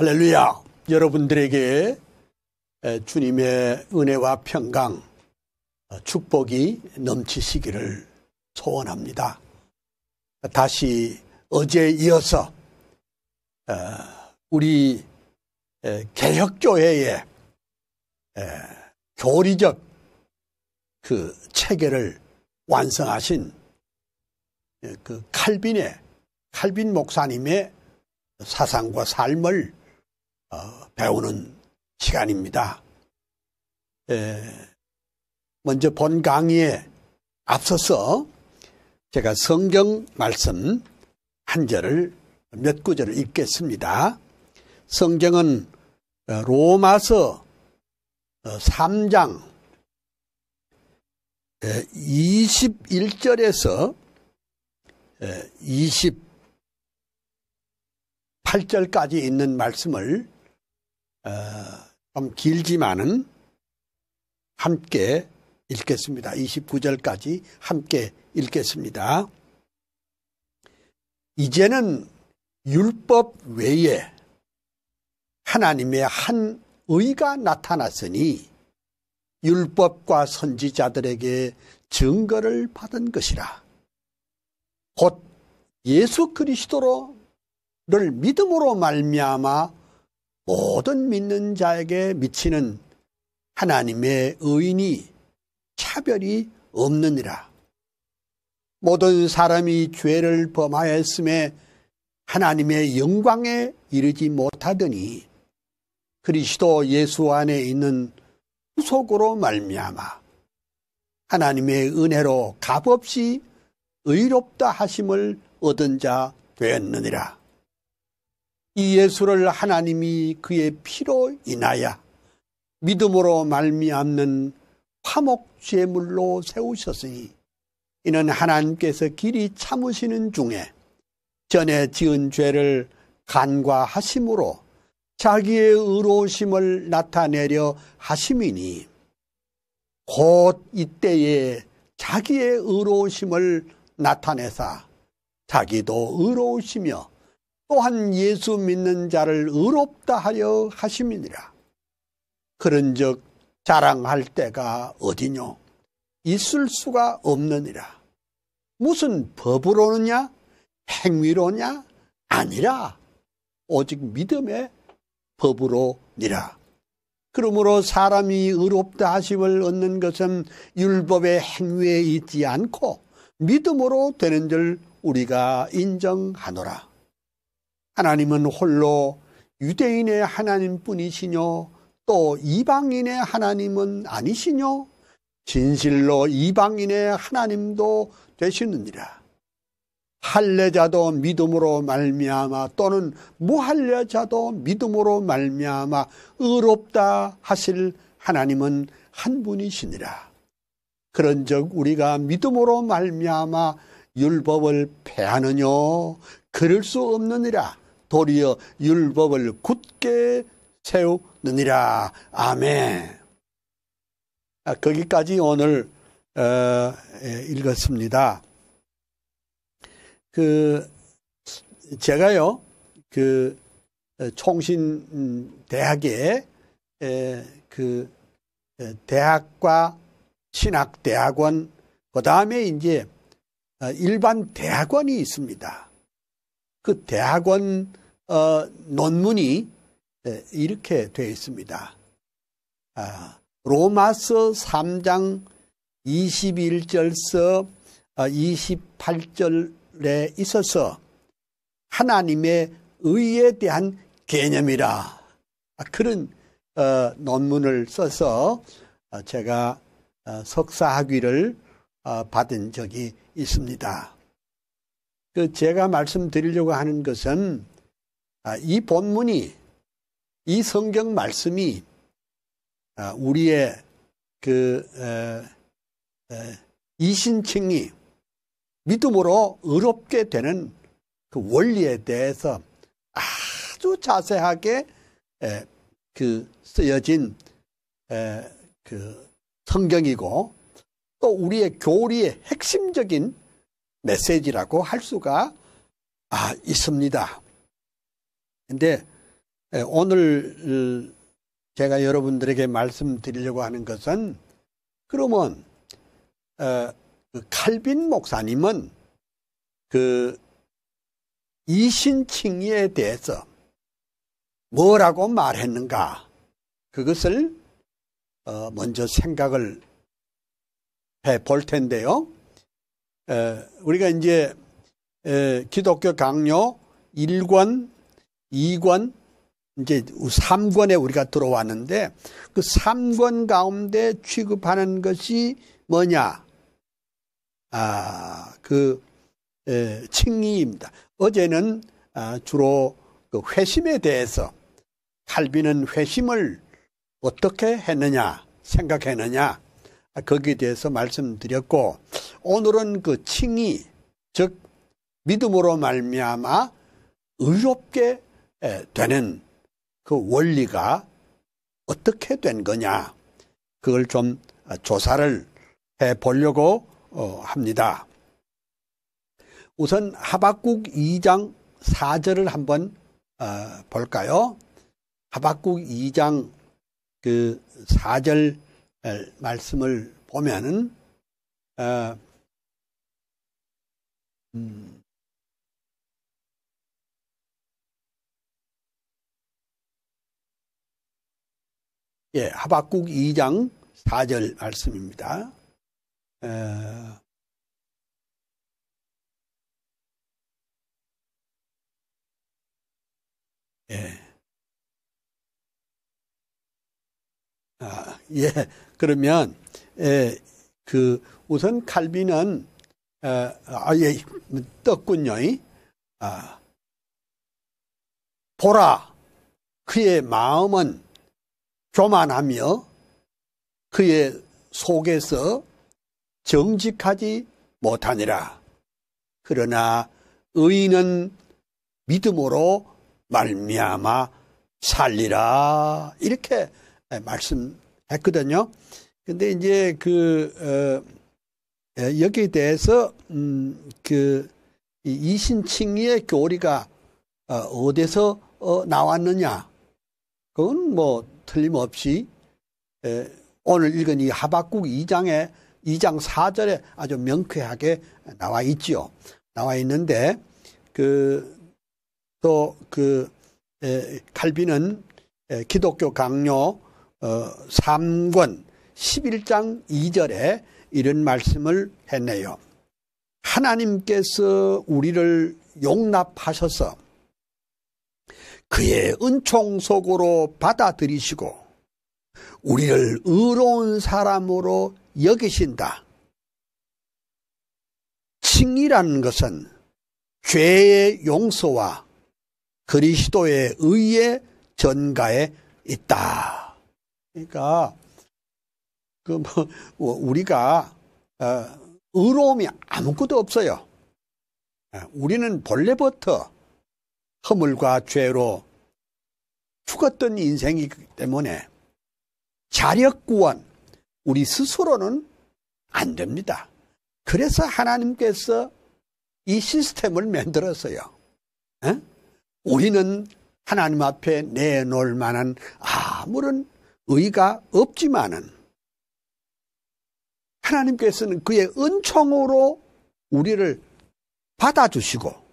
할렐루야. 여러분들에게 주님의 은혜와 평강, 축복이 넘치시기를 소원합니다. 다시 어제에 이어서 우리 개혁교회의 교리적 그 체계를 완성하신 그 칼빈 목사님의 사상과 삶을 배우는 시간입니다. 먼저 본 강의에 앞서서 제가 성경 말씀 한 절을 몇 구절을 읽겠습니다. 성경은 로마서 3장 21절에서 28절까지 있는 말씀을 좀 길지만은 함께 읽겠습니다. 29절까지 함께 읽겠습니다. 이제는 율법 외에 하나님의 한 의가 나타났으니 율법과 선지자들에게 증거를 받은 것이라. 곧 예수 그리스도를 믿음으로 말미암아 모든 믿는 자에게 미치는 하나님의 의인이 차별이 없느니라. 모든 사람이 죄를 범하였음에 하나님의 영광에 이르지 못하더니 그리스도 예수 안에 있는 후속으로 말미암아 하나님의 은혜로 값없이 의롭다 하심을 얻은 자 되었느니라. 이 예수를 하나님이 그의 피로 인하여 믿음으로 말미암는 화목제물로 세우셨으니 이는 하나님께서 길이 참으시는 중에 전에 지은 죄를 간과하심으로 자기의 의로우심을 나타내려 하심이니 곧 이때에 자기의 의로우심을 나타내사 자기도 의로우시며 또한 예수 믿는 자를 의롭다 하려 하심이니라. 그런즉 자랑할 때가 어디뇨? 있을 수가 없느니라. 무슨 법으로느냐? 행위로냐? 아니라 오직 믿음의 법으로니라. 그러므로 사람이 의롭다 하심을 얻는 것은 율법의 행위에 있지 않고 믿음으로 되는 줄 우리가 인정하노라. 하나님은 홀로 유대인의 하나님뿐이시뇨 또 이방인의 하나님은 아니시뇨? 진실로 이방인의 하나님도 되시느니라. 할례자도 믿음으로 말미암아 또는 무할례자도 믿음으로 말미암아 의롭다 하실 하나님은 한 분이시니라. 그런즉 우리가 믿음으로 말미암아 율법을 폐하느냐? 그럴 수 없느니라. 도리어 율법을 굳게 세우느니라. 아멘. 거기까지 오늘 읽었습니다. 제가요 총신대학에 대학과 신학대학원 그 다음에 이제 일반 대학원이 있습니다. 그 대학원 논문이 이렇게 되어 있습니다. 로마서 3장 21절서 28절에 있어서 하나님의 의에 대한 개념이라 그런 논문을 써서 제가 석사학위를 받은 적이 있습니다. 제가 말씀드리려고 하는 것은 이 본문이 이 성경 말씀이 우리의 이신층이 믿음으로 의롭게 되는 그 원리에 대해서 아주 자세하게 쓰여진 성경이고 또 우리의 교리의 핵심적인 메시지라고 할 수가 있습니다. 근데 오늘 제가 여러분들에게 말씀드리려고 하는 것은, 그러면 그 칼빈 목사님은 그 이신칭의에 대해서 뭐라고 말했는가, 그것을 먼저 생각을 해 볼 텐데요. 우리가 이제 기독교 강요 1권, 2권, 이제 3권에 우리가 들어왔는데, 그 3권 가운데 취급하는 것이 뭐냐? 그 칭의입니다. 어제는 주로 그 회심에 대해서, 칼빈은 회심을 어떻게 했느냐, 생각했느냐, 거기에 대해서 말씀드렸고, 오늘은 그 칭의, 즉 믿음으로 말미암아 의롭게 되는 그 원리가 어떻게 된 거냐, 그걸 좀 조사를 해 보려고 합니다. 우선 하박국 2장 4절을 한번 볼까요? 하박국 2장 그 4절 말씀을 보면은 하박국 2장 4절 말씀입니다. 그러면 그 우선 칼빈은 떴군요. 보라, 그의 마음은 교만하며 그의 속에서 정직하지 못하니라. 그러나 의인은 믿음으로 말미암아 살리라, 이렇게 말씀했거든요. 근데 이제 여기에 대해서 그 이신칭의의 교리가 어디서 나왔느냐, 그건 뭐 틀림없이 오늘 읽은 이 하박국 2장 4절에 아주 명쾌하게 나와 있지요. 나와 있는데, 칼빈은 기독교 강요 3권 11장 2절에 이런 말씀을 했네요. 하나님께서 우리를 용납하셔서 그의 은총 속으로 받아들이시고 우리를 의로운 사람으로 여기신다. 칭의라는 것은 죄의 용서와 그리스도의 의의 전가에 있다. 그러니까 우리가 의로움이 아무것도 없어요. 우리는 본래부터 허물과 죄로 죽었던 인생이기 때문에 자력 구원, 우리 스스로는 안 됩니다. 그래서 하나님께서 이 시스템을 만들었어요. 우리는 하나님 앞에 내놓을 만한 아무런 의가 없지만은 하나님께서는 그의 은총으로 우리를 받아주시고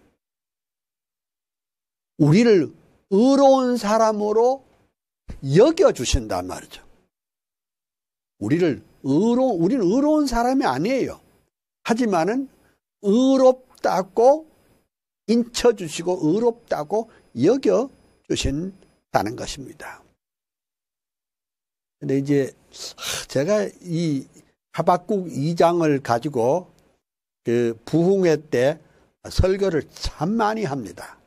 우리를 의로운 사람으로 여겨주신단 말이죠. 우리는 의로운 사람이 아니에요. 하지만은 의롭다고 인쳐주시고 의롭다고 여겨주신다는 것입니다. 근데 이제 제가 이 하박국 2장을 가지고 그 부흥회 때 설교를 참 많이 합니다.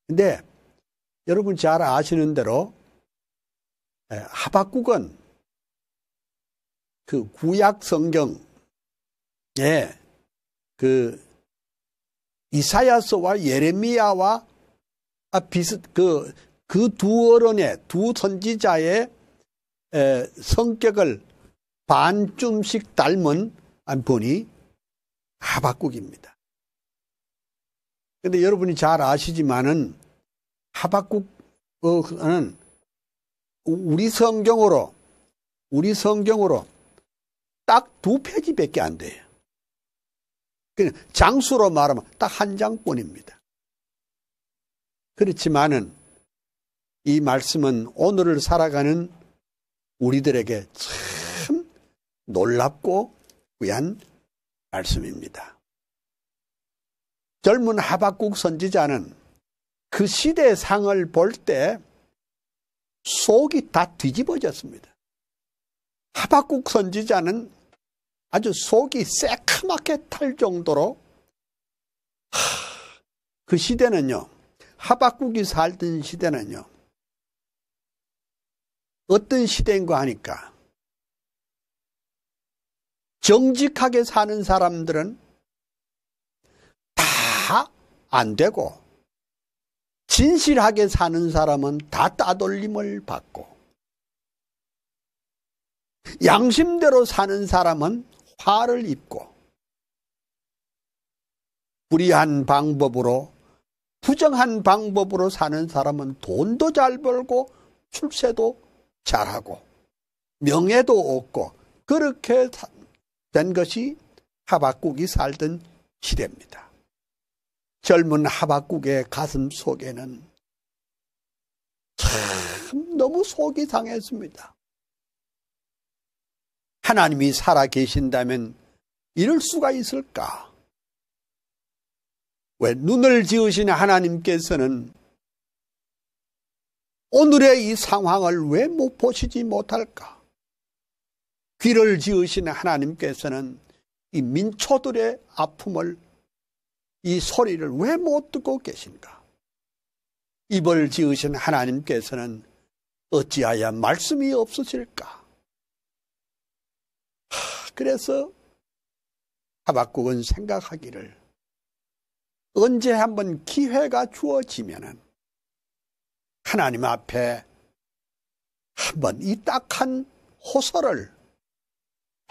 근데 여러분 잘 아시는 대로 하박국은 그 구약 성경에 그 이사야서와 예레미야와 그 두 어른의 두 선지자의 성격을 반쯤씩 닮은 분이 하박국입니다. 근데 여러분이 잘 아시지만은 하박국은 우리 성경으로 딱 2페이지밖에 안 돼요. 그냥 장수로 말하면 딱 한 장뿐입니다. 그렇지만은 이 말씀은 오늘을 살아가는 우리들에게 참 놀랍고 귀한 말씀입니다. 젊은 하박국 선지자는 그 시대의 상을 볼 때 속이 다 뒤집어졌습니다. 하박국 선지자는 아주 속이 새카맣게 탈 정도로 그 시대는요, 하박국이 살던 시대는요, 어떤 시대인가 하니까 정직하게 사는 사람들은 다 안 되고 진실하게 사는 사람은 다 따돌림을 받고 양심대로 사는 사람은 화를 입고 불의한 방법으로 부정한 방법으로 사는 사람은 돈도 잘 벌고 출세도 잘하고 명예도 얻고 그렇게 된 것이 하박국이 살던 시대입니다. 젊은 하박국의 가슴 속에는 참 너무 속이 상했습니다. 하나님이 살아 계신다면 이럴 수가 있을까? 왜 눈을 지으신 하나님께서는 오늘의 이 상황을 왜 못 보시지 못할까? 귀를 지으신 하나님께서는 이 민초들의 아픔을, 이 소리를 왜 못 듣고 계신가? 입을 지으신 하나님께서는 어찌하여 말씀이 없으실까? 그래서 하박국은 생각하기를 언제 한번 기회가 주어지면은 하나님 앞에 한번 이 딱한 호소를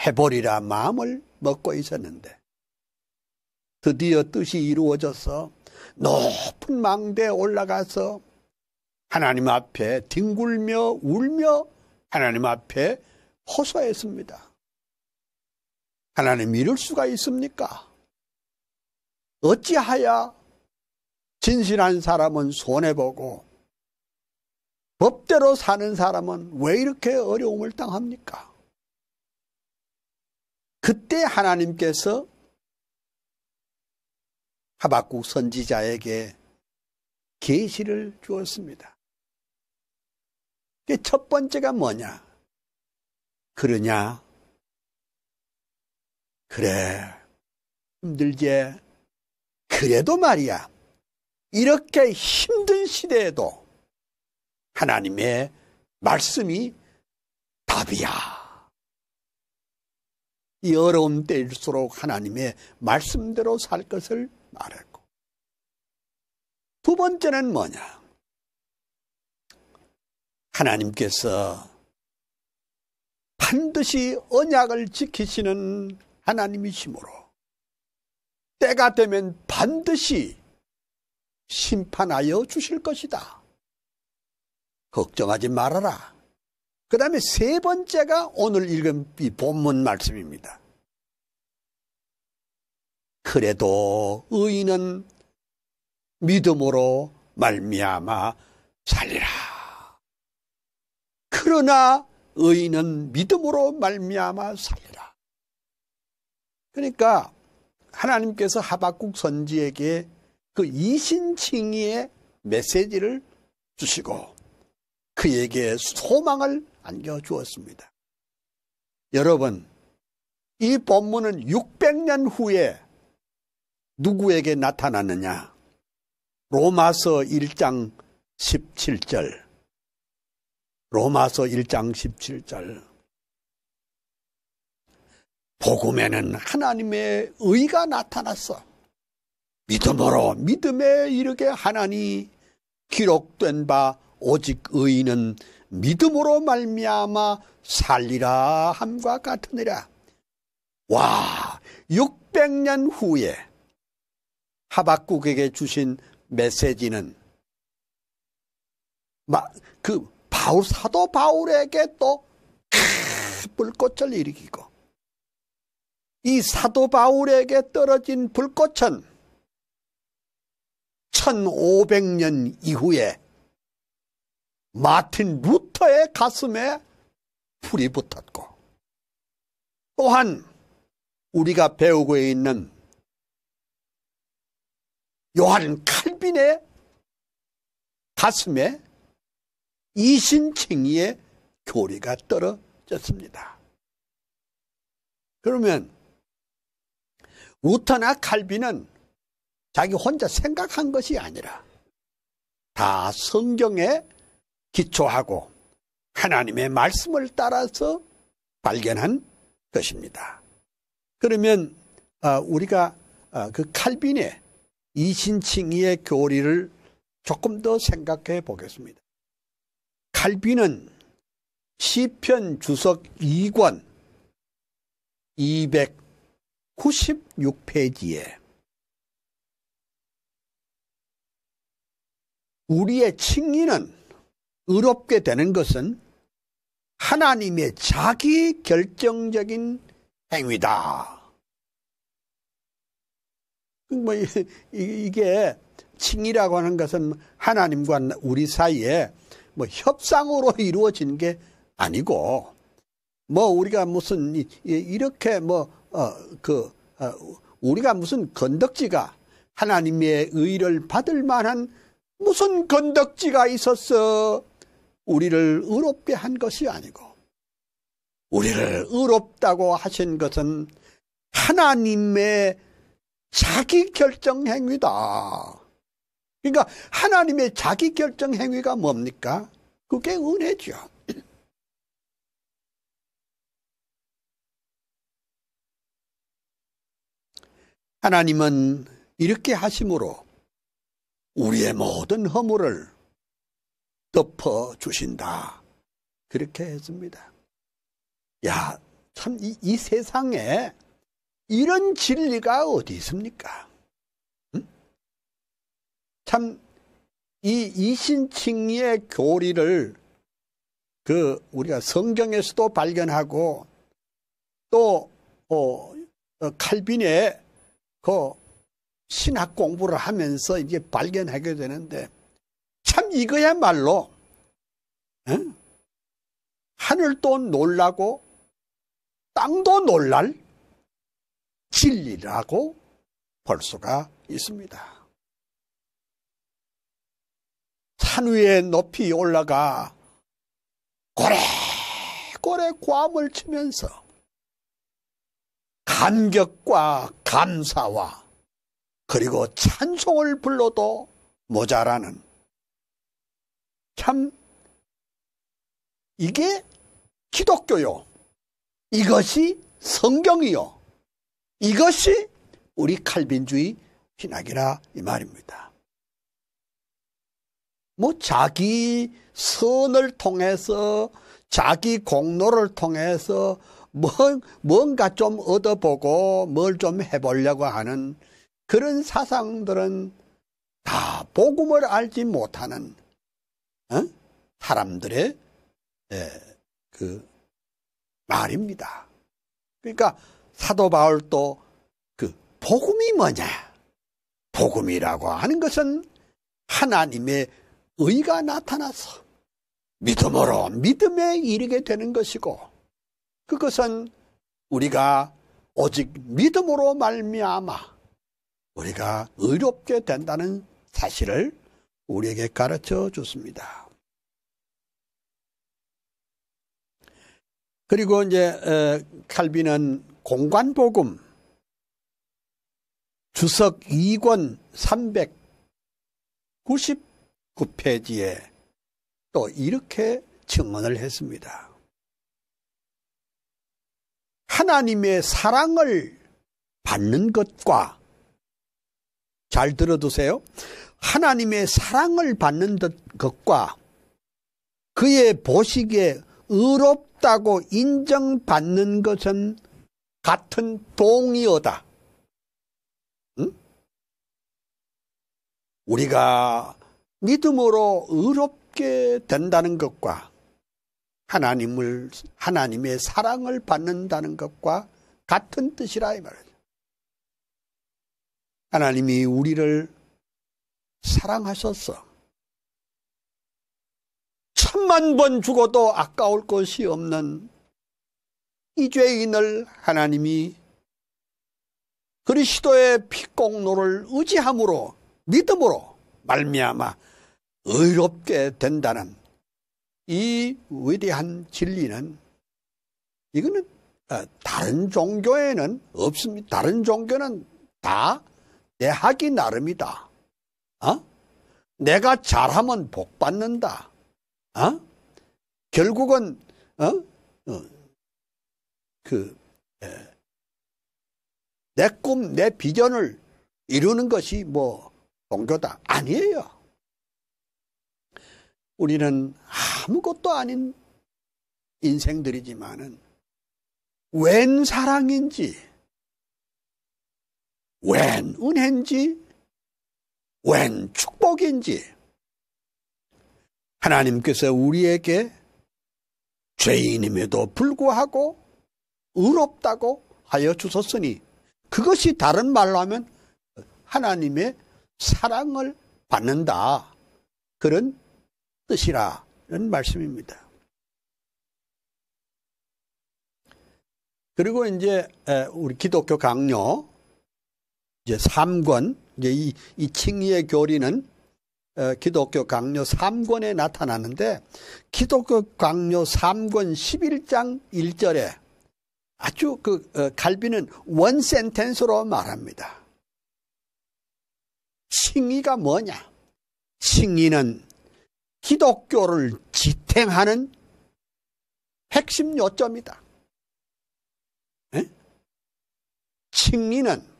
해보리라 마음을 먹고 있었는데 드디어 뜻이 이루어져서 높은 망대에 올라가서 하나님 앞에 뒹굴며 울며 하나님 앞에 호소했습니다. 하나님 이럴 수가 있습니까? 어찌하여 진실한 사람은 손해보고 법대로 사는 사람은 왜 이렇게 어려움을 당합니까? 그때 하나님께서 하박국 선지자에게 계시를 주었습니다. 첫 번째가 뭐냐? 그러냐? 그래, 힘들지? 그래도 말이야, 이렇게 힘든 시대에도 하나님의 말씀이 답이야. 이 어려운 때일수록 하나님의 말씀대로 살 것을 말했고, 두 번째는 뭐냐? 하나님께서 반드시 언약을 지키시는 하나님이시므로 때가 되면 반드시 심판하여 주실 것이다. 걱정하지 말아라. 그 다음에 세 번째가 오늘 읽은 이 본문 말씀입니다. 그래도 의인은 믿음으로 말미암아 살리라. 그러나 의인은 믿음으로 말미암아 살리라. 그러니까 하나님께서 하박국 선지에게 그 이신칭의의 메시지를 주시고 그에게 소망을 안겨주었습니다. 여러분, 이 본문은 600년 후에 누구에게 나타났느냐? 로마서 1장 17절. 로마서 1장 17절. 복음에는 하나님의 의가 나타났어. 믿음으로 믿음에 이르게 하나니 기록된 바 오직 의인은 믿음으로 말미암아 살리라 함과 같으니라. 와, 600년 후에 하박국에게 주신 메시지는 사도 바울에게 또 불꽃을 일으키고, 이 사도 바울에게 떨어진 불꽃은 1500년 이후에 마틴 루터의 가슴에 불이 붙었고, 또한 우리가 배우고 있는 요한 칼빈의 가슴에 이신칭의의 교리가 떨어졌습니다. 그러면 루터나 칼빈은 자기 혼자 생각한 것이 아니라 다 성경에 기초하고 하나님의 말씀을 따라서 발견한 것입니다. 그러면 우리가 그 칼빈의 이신칭의의 교리를 조금 더 생각해 보겠습니다. 칼빈은 시편 주석 2권 296페이지에 우리의 칭의는 의롭게 되는 것은 하나님의 자기 결정적인 행위다. 이게 칭의라고 하는 것은 하나님과 우리 사이에 협상으로 이루어진 게 아니고, 우리가 무슨 이렇게 우리가 무슨 건덕지가 하나님의 의를 받을 만한 무슨 건덕지가 있어서 우리를 의롭게 한 것이 아니고, 우리를 의롭다고 하신 것은 하나님의 자기 결정 행위다. 그러니까 하나님의 자기 결정 행위가 뭡니까? 그게 은혜죠. 하나님은 이렇게 하심으로 우리의 모든 허물을 덮어주신다. 그렇게 했습니다. 야, 참 이 세상에 이런 진리가 어디 있습니까? 응? 참 이 이신칭의의 교리를 우리가 성경에서도 발견하고, 또 칼빈의 신학 공부를 하면서 이제 발견하게 되는데, 참 이거야말로 하늘도 놀라고 땅도 놀랄 진리라고 볼 수가 있습니다. 산 위에 높이 올라가 고래고래 고함을 치면서 감격과 감사와 그리고 찬송을 불러도 모자라는, 참 이게 기독교요, 이것이 성경이요, 이것이 우리 칼빈주의 신학이라 이 말입니다. 자기 선을 통해서, 자기 공로를 통해서 뭔가 좀 얻어보고 뭘 좀 해보려고 하는 그런 사상들은 다 복음을 알지 못하는 사람들의 말입니다. 그러니까 사도 바울도 복음이 뭐냐? 복음이라고 하는 것은 하나님의 의가 나타나서 믿음으로 믿음에 이르게 되는 것이고, 그것은 우리가 오직 믿음으로 말미암아 우리가 의롭게 된다는 사실을 우리에게 가르쳐 줬습니다. 그리고 이제 칼빈은 공관복음 주석 2권 399페이지에 또 이렇게 증언을 했습니다. 하나님의 사랑을 받는 것과, 잘 들어두세요, 하나님의 사랑을 받는 것과 그의 보시기에 의롭다고 인정받는 것은 같은 동의어다. 응? 우리가 믿음으로 의롭게 된다는 것과 하나님의 사랑을 받는다는 것과 같은 뜻이라 이 말이죠. 하나님이 우리를 사랑하셨어. 10,000번 죽어도 아까울 것이 없는 이 죄인을 하나님이 그리스도의 피공로를 의지함으로 믿음으로 말미암아 의롭게 된다는 이 위대한 진리는 이거는 다른 종교에는 없습니다. 다른 종교는 다 내 하기 나름이다. 내가 잘하면 복 받는다. 결국은 내 꿈, 내 비전을 이루는 것이 뭐 종교다. 아니에요. 우리는 아무것도 아닌 인생들이지만은 웬 사랑인지, 웬 은혜인지, 웬 축복인지 하나님께서 우리에게 죄인임에도 불구하고 의롭다고 하여 주셨으니 그것이 다른 말로 하면 하나님의 사랑을 받는다. 그런 뜻이라는 말씀입니다. 그리고 이제 우리 기독교 강요 이제 3권 이제 이 칭의의 교리는 기독교 강요 3권에 나타나는데 기독교 강요 3권 11장 1절에 아주 갈비는 원 센텐스로 말합니다. 칭의가 뭐냐? 칭의는 기독교를 지탱하는 핵심 요점이다. 칭의는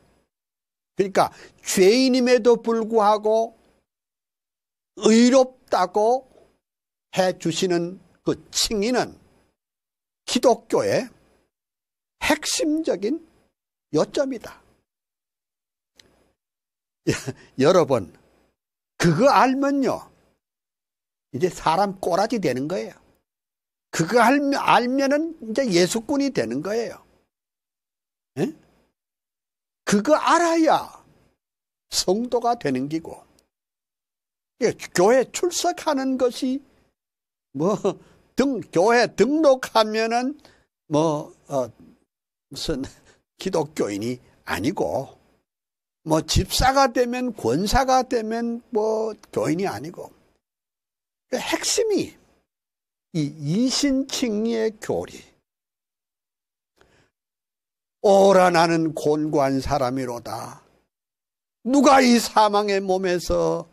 그러니까 죄인임에도 불구하고 의롭다고 해주시는 그 칭의는 기독교의 핵심적인 요점이다. 여러분 그거 알면요 이제 사람 꼬라지 되는 거예요. 그거 알면은 이제 예수꾼이 되는 거예요. 에? 그거 알아야 성도가 되는 기고 교회 출석하는 것이 교회 등록하면은 무슨 기독교인이 아니고 집사가 되면 권사가 되면 교인이 아니고 핵심이 이 이신칭의의 교리. 오라 나는 곤고한 사람이로다. 누가 이 사망의 몸에서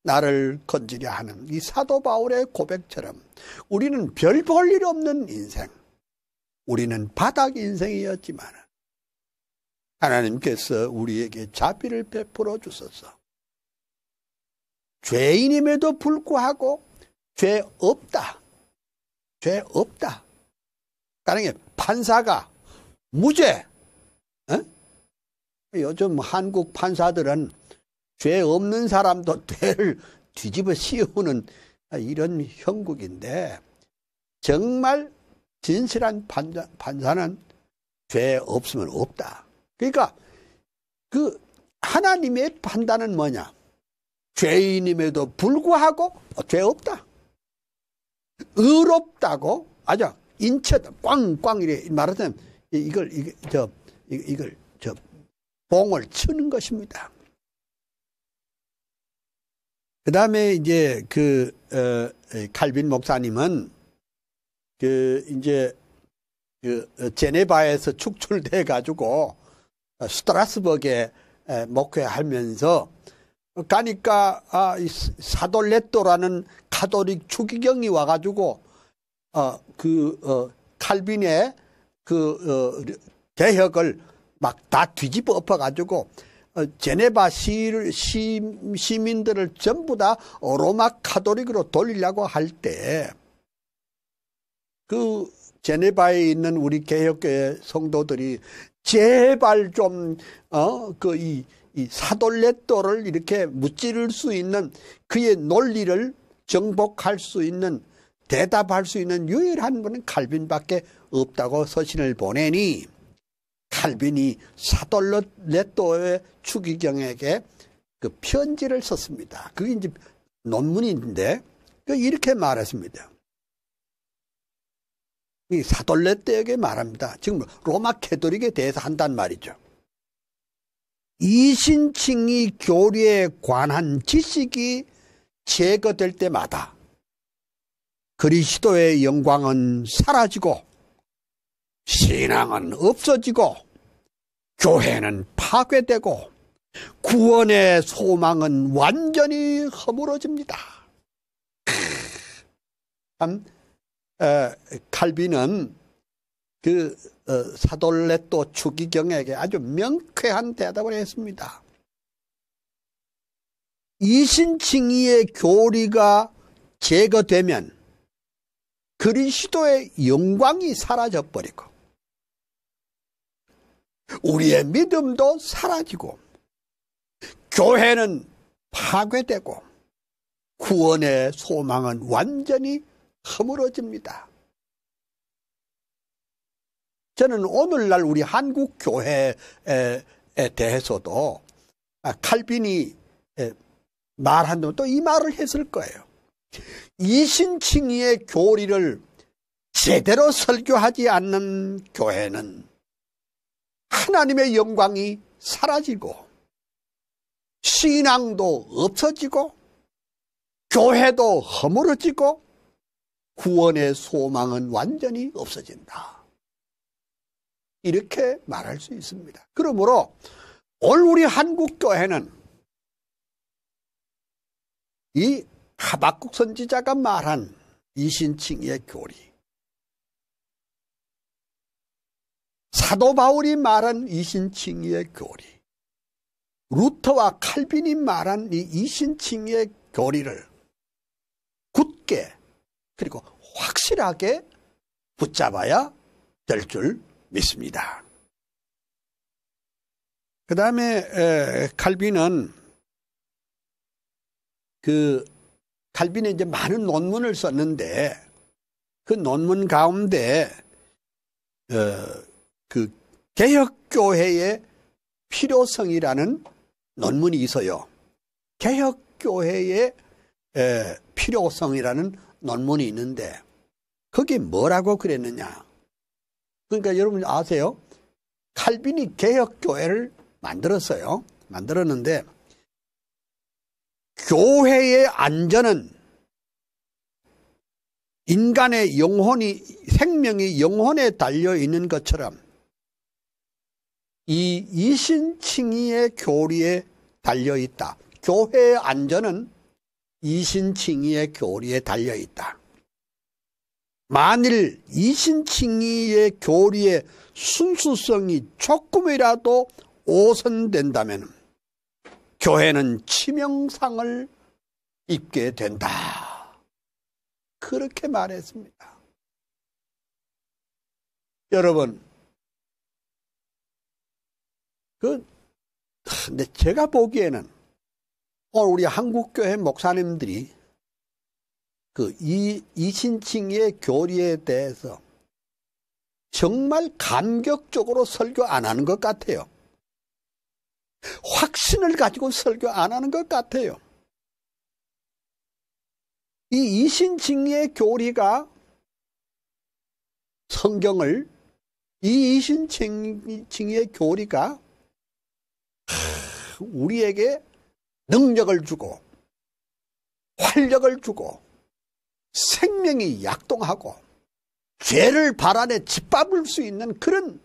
나를 건지려 하는 이 사도 바울의 고백처럼 우리는 별 볼 일 없는 인생, 우리는 바닥 인생이었지만 하나님께서 우리에게 자비를 베풀어 주셔서 죄인임에도 불구하고 죄 없다. 가능해 판사가 무죄. 요즘 한국 판사들은 죄 없는 사람도 죄를 뒤집어 씌우는 이런 형국인데 정말 진실한 판사는 죄 없으면 없다. 그러니까 그 하나님의 판단은 뭐냐? 죄인임에도 불구하고 죄 없다. 의롭다고 아주 인체다 꽝꽝 이래 말하자면 이걸 봉을 치는 것입니다. 그 다음에 이제 칼빈 목사님은 제네바에서 축출돼 가지고 스트라스버그에 목회하면서 가니까 사돌레토라는 가톨릭 추기경이 와가지고 칼빈의 개혁을 막 다 뒤집어 엎어가지고 제네바 시민들을 전부 다 로마 가톨릭으로 돌리려고 할 때 제네바에 있는 우리 개혁교회 성도들이 제발 좀 이 사돌레또를 이렇게 무찌를 수 있는 그의 논리를 정복할 수 있는 대답할 수 있는 유일한 분은 칼빈밖에 없다고 서신을 보내니 칼빈이 사돌레또의 추기경에게 그 편지를 썼습니다. 그게 이제 논문인데 이렇게 말했습니다. 이 사돌레또에게 말합니다. 지금 로마 캐토릭에 대해서 한단 말이죠. 이신칭의 교리에 관한 지식이 제거될 때마다 그리스도의 영광은 사라지고 신앙은 없어지고 교회는 파괴되고 구원의 소망은 완전히 허물어집니다. 참 칼빈은 그 사돌레또 추기경에게 아주 명쾌한 대답을 했습니다. 이신칭의의 교리가 제거되면 그리스도의 영광이 사라져버리고 우리의 믿음도 사라지고 교회는 파괴되고 구원의 소망은 완전히 허물어집니다. 저는 오늘날 우리 한국 교회에 대해서도 칼빈이 말한 또 이 말을 했을 거예요. 이신칭의의 교리를 제대로 설교하지 않는 교회는 하나님의 영광이 사라지고 신앙도 없어지고 교회도 허물어지고 구원의 소망은 완전히 없어진다. 이렇게 말할 수 있습니다. 그러므로 오늘 우리 한국 교회는 이 하박국 선지자가 말한 이신칭의의 교리, 사도 바울이 말한 이신칭의의 교리, 루터와 칼빈이 말한 이 이신칭의의 교리를 굳게 그리고 확실하게 붙잡아야 될 줄 믿습니다. 그 다음에 칼빈은 칼빈이 이제 많은 논문을 썼는데 그 논문 가운데 그 개혁교회의 필요성이라는 논문이 있어요. 개혁교회의 필요성이라는 논문이 있는데 거기 뭐라고 그랬느냐. 그러니까 여러분 아세요? 칼빈이 개혁교회를 만들었어요. 만들었는데 교회의 안전은 인간의 생명이 영혼에 달려있는 것처럼 이 이신칭의의 교리에 달려있다. 교회의 안전은 이신칭의의 교리에 달려있다. 만일 이신칭의의 교리의 순수성이 조금이라도 오선된다면 교회는 치명상을 입게 된다. 그렇게 말했습니다. 여러분, 근데 제가 보기에는 오늘 우리 한국교회 목사님들이 이신칭의의 교리에 대해서 정말 감격적으로 설교 안 하는 것 같아요. 확신을 가지고 설교 안 하는 것 같아요. 이 이신칭의의 교리가 성경을 이 이신칭의의 교리가 우리에게 능력을 주고 활력을 주고 생명이 약동하고 죄를 발 안에 짓밟을 수 있는 그런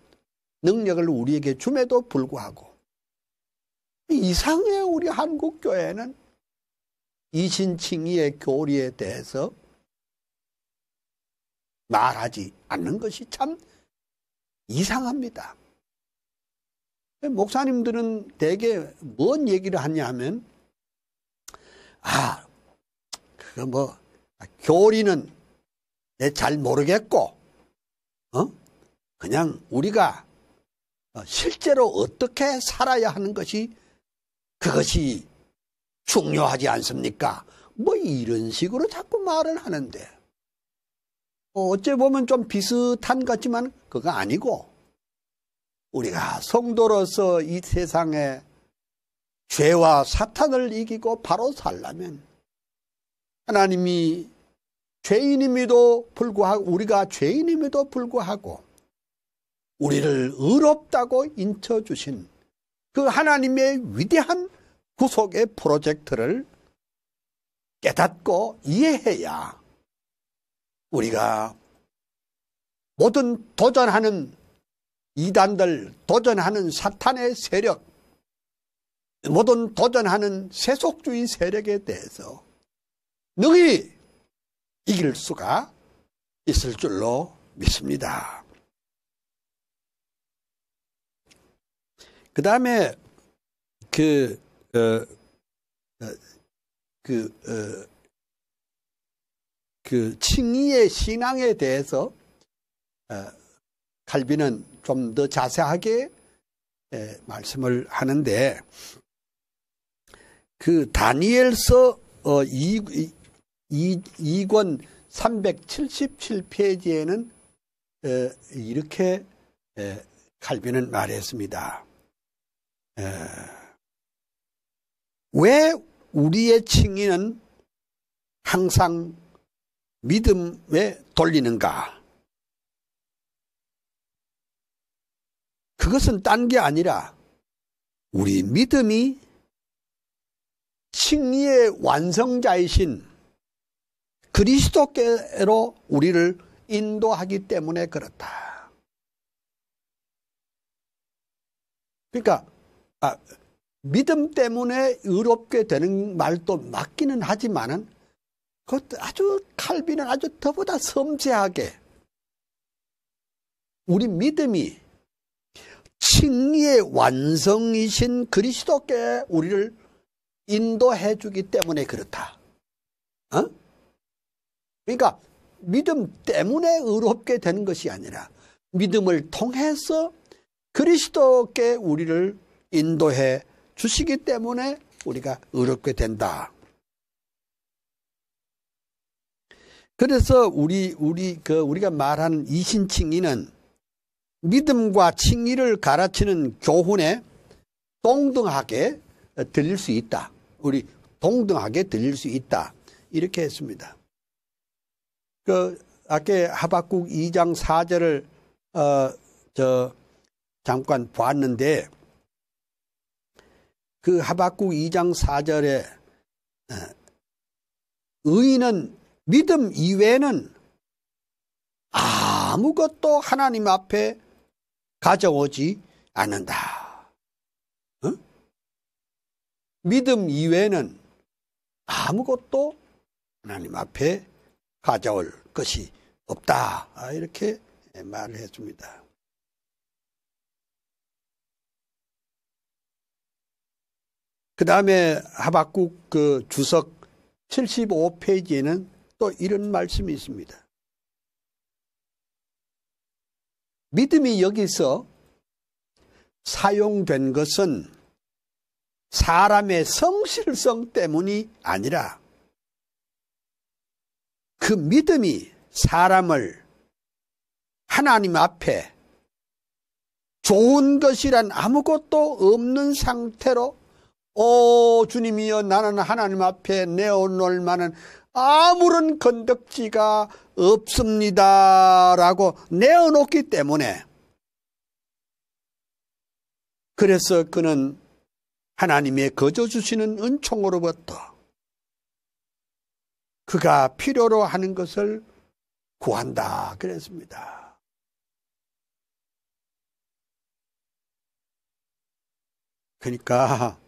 능력을 우리에게 줌에도 불구하고 이상해. 우리 한국교회는 이신칭의의 교리에 대해서 말하지 않는 것이 참 이상합니다. 목사님들은 대개 뭔 얘기를 하냐 하면 교리는 잘 모르겠고 그냥 우리가 실제로 어떻게 살아야 하는 것이 그것이 중요하지 않습니까? 뭐 이런 식으로 자꾸 말을 하는데 어째 보면 좀 비슷한 것 같지만 그거 아니고 우리가 성도로서 이 세상에 죄와 사탄을 이기고 바로 살려면 하나님이 죄인임에도 불구하고 우리가 죄인임에도 불구하고 우리를 의롭다고 인쳐주신 그 하나님의 위대한 구속의 프로젝트를 깨닫고 이해해야 우리가 모든 도전하는 이단들, 도전하는 사탄의 세력, 모든 도전하는 세속주의 세력에 대해서 능히 이길 수가 있을 줄로 믿습니다. 그 다음에 칭의의 신앙에 대해서 칼빈은 좀 더 자세하게 말씀을 하는데 그 다니엘서 2권 377페이지에는 이렇게 칼빈은 말했습니다. 왜 우리의 칭의는 항상 믿음에 돌리는가? 그것은 딴 게 아니라 우리 믿음이 칭의의 완성자이신 그리스도께로 우리를 인도하기 때문에 그렇다. 그러니까 믿음 때문에 의롭게 되는 말도 맞기는 하지만은 그것도 아주 칼빈은 아주 더보다 섬세하게 우리 믿음이 칭의의 완성이신 그리스도께 우리를 인도해 주기 때문에 그렇다. 그러니까 믿음 때문에 의롭게 되는 것이 아니라 믿음을 통해서 그리스도께 우리를 인도해 주시기 때문에 우리가 의롭게 된다. 그래서 우리가 말하는 이신칭의는 믿음과 칭의를 가르치는 교훈에 동등하게 들릴 수 있다. 우리 동등하게 들릴 수 있다. 이렇게 했습니다. 아까 하박국 2장 4절을 잠깐 봤는데 그 하박국 2장 4절에 의인은 믿음 이외에는 아무것도 하나님 앞에 가져오지 않는다. 믿음 이외에는 아무것도 하나님 앞에 가져올 것이 없다. 이렇게 말을 했습니다. 그 다음에 하박국 그 주석 75페이지에는 또 이런 말씀이 있습니다. 믿음이 여기서 사용된 것은 사람의 성실성 때문이 아니라 그 믿음이 사람을 하나님 앞에 좋은 것이란 아무것도 없는 상태로 주님이여 나는 하나님 앞에 내어놓을 만한 아무런 건덕지가 없습니다 라고 내어놓기 때문에 그래서 그는 하나님의 거저 주시는 은총으로부터 그가 필요로 하는 것을 구한다 그랬습니다. 그러니까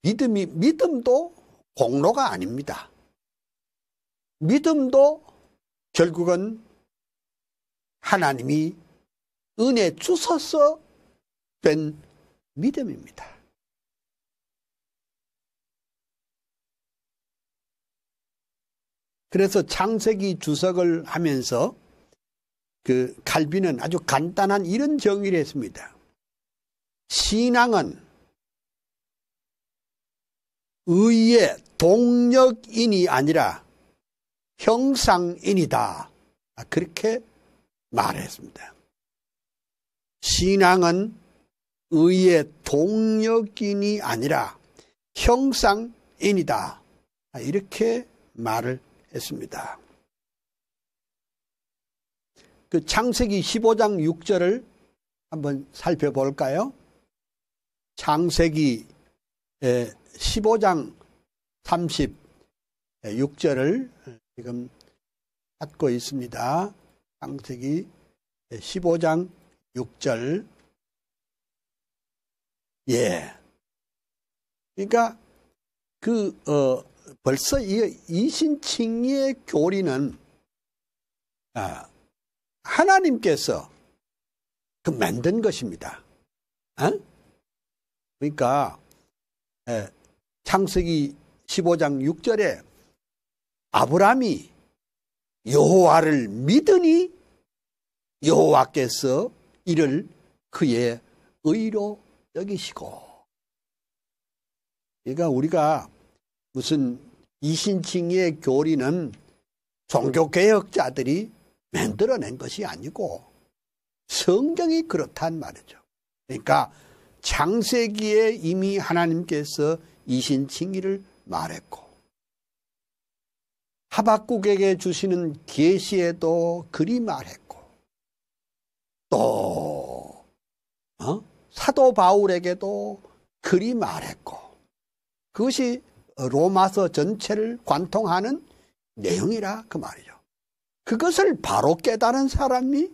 믿음도 공로가 아닙니다. 믿음도 결국은 하나님이 은혜 주셔서 된 믿음입니다. 그래서 창세기 주석을 하면서 그 칼빈은 아주 간단한 이런 정의를 했습니다. 신앙은 의의 동력인이 아니라 형상인이다. 그렇게 말했습니다. 신앙은 의의 동력인이 아니라 형상인이다. 이렇게 말을 했습니다. 그 창세기 15장 6절을 한번 살펴볼까요? 창세기 15장 36절을 지금 찾고 있습니다. 창세기 15장 6절. 예. 그러니까 벌써 이 이신칭의의 교리는 하나님께서 만든 것입니다. 그러니까 창세기 15장 6절에 아브라함이 여호와를 믿으니 여호와께서 이를 그의 의로 여기시고. 그러니까 우리가 무슨 이신칭의의 교리는 종교개혁자들이 만들어낸 것이 아니고 성경이 그렇단 말이죠. 그러니까 창세기에 이미 하나님께서 이신칭의를 말했고 하박국에게 주시는 계시에도 그리 말했고 또 사도 바울에게도 그리 말했고 그것이 로마서 전체를 관통하는 내용이라 그 말이죠. 그것을 바로 깨달은 사람이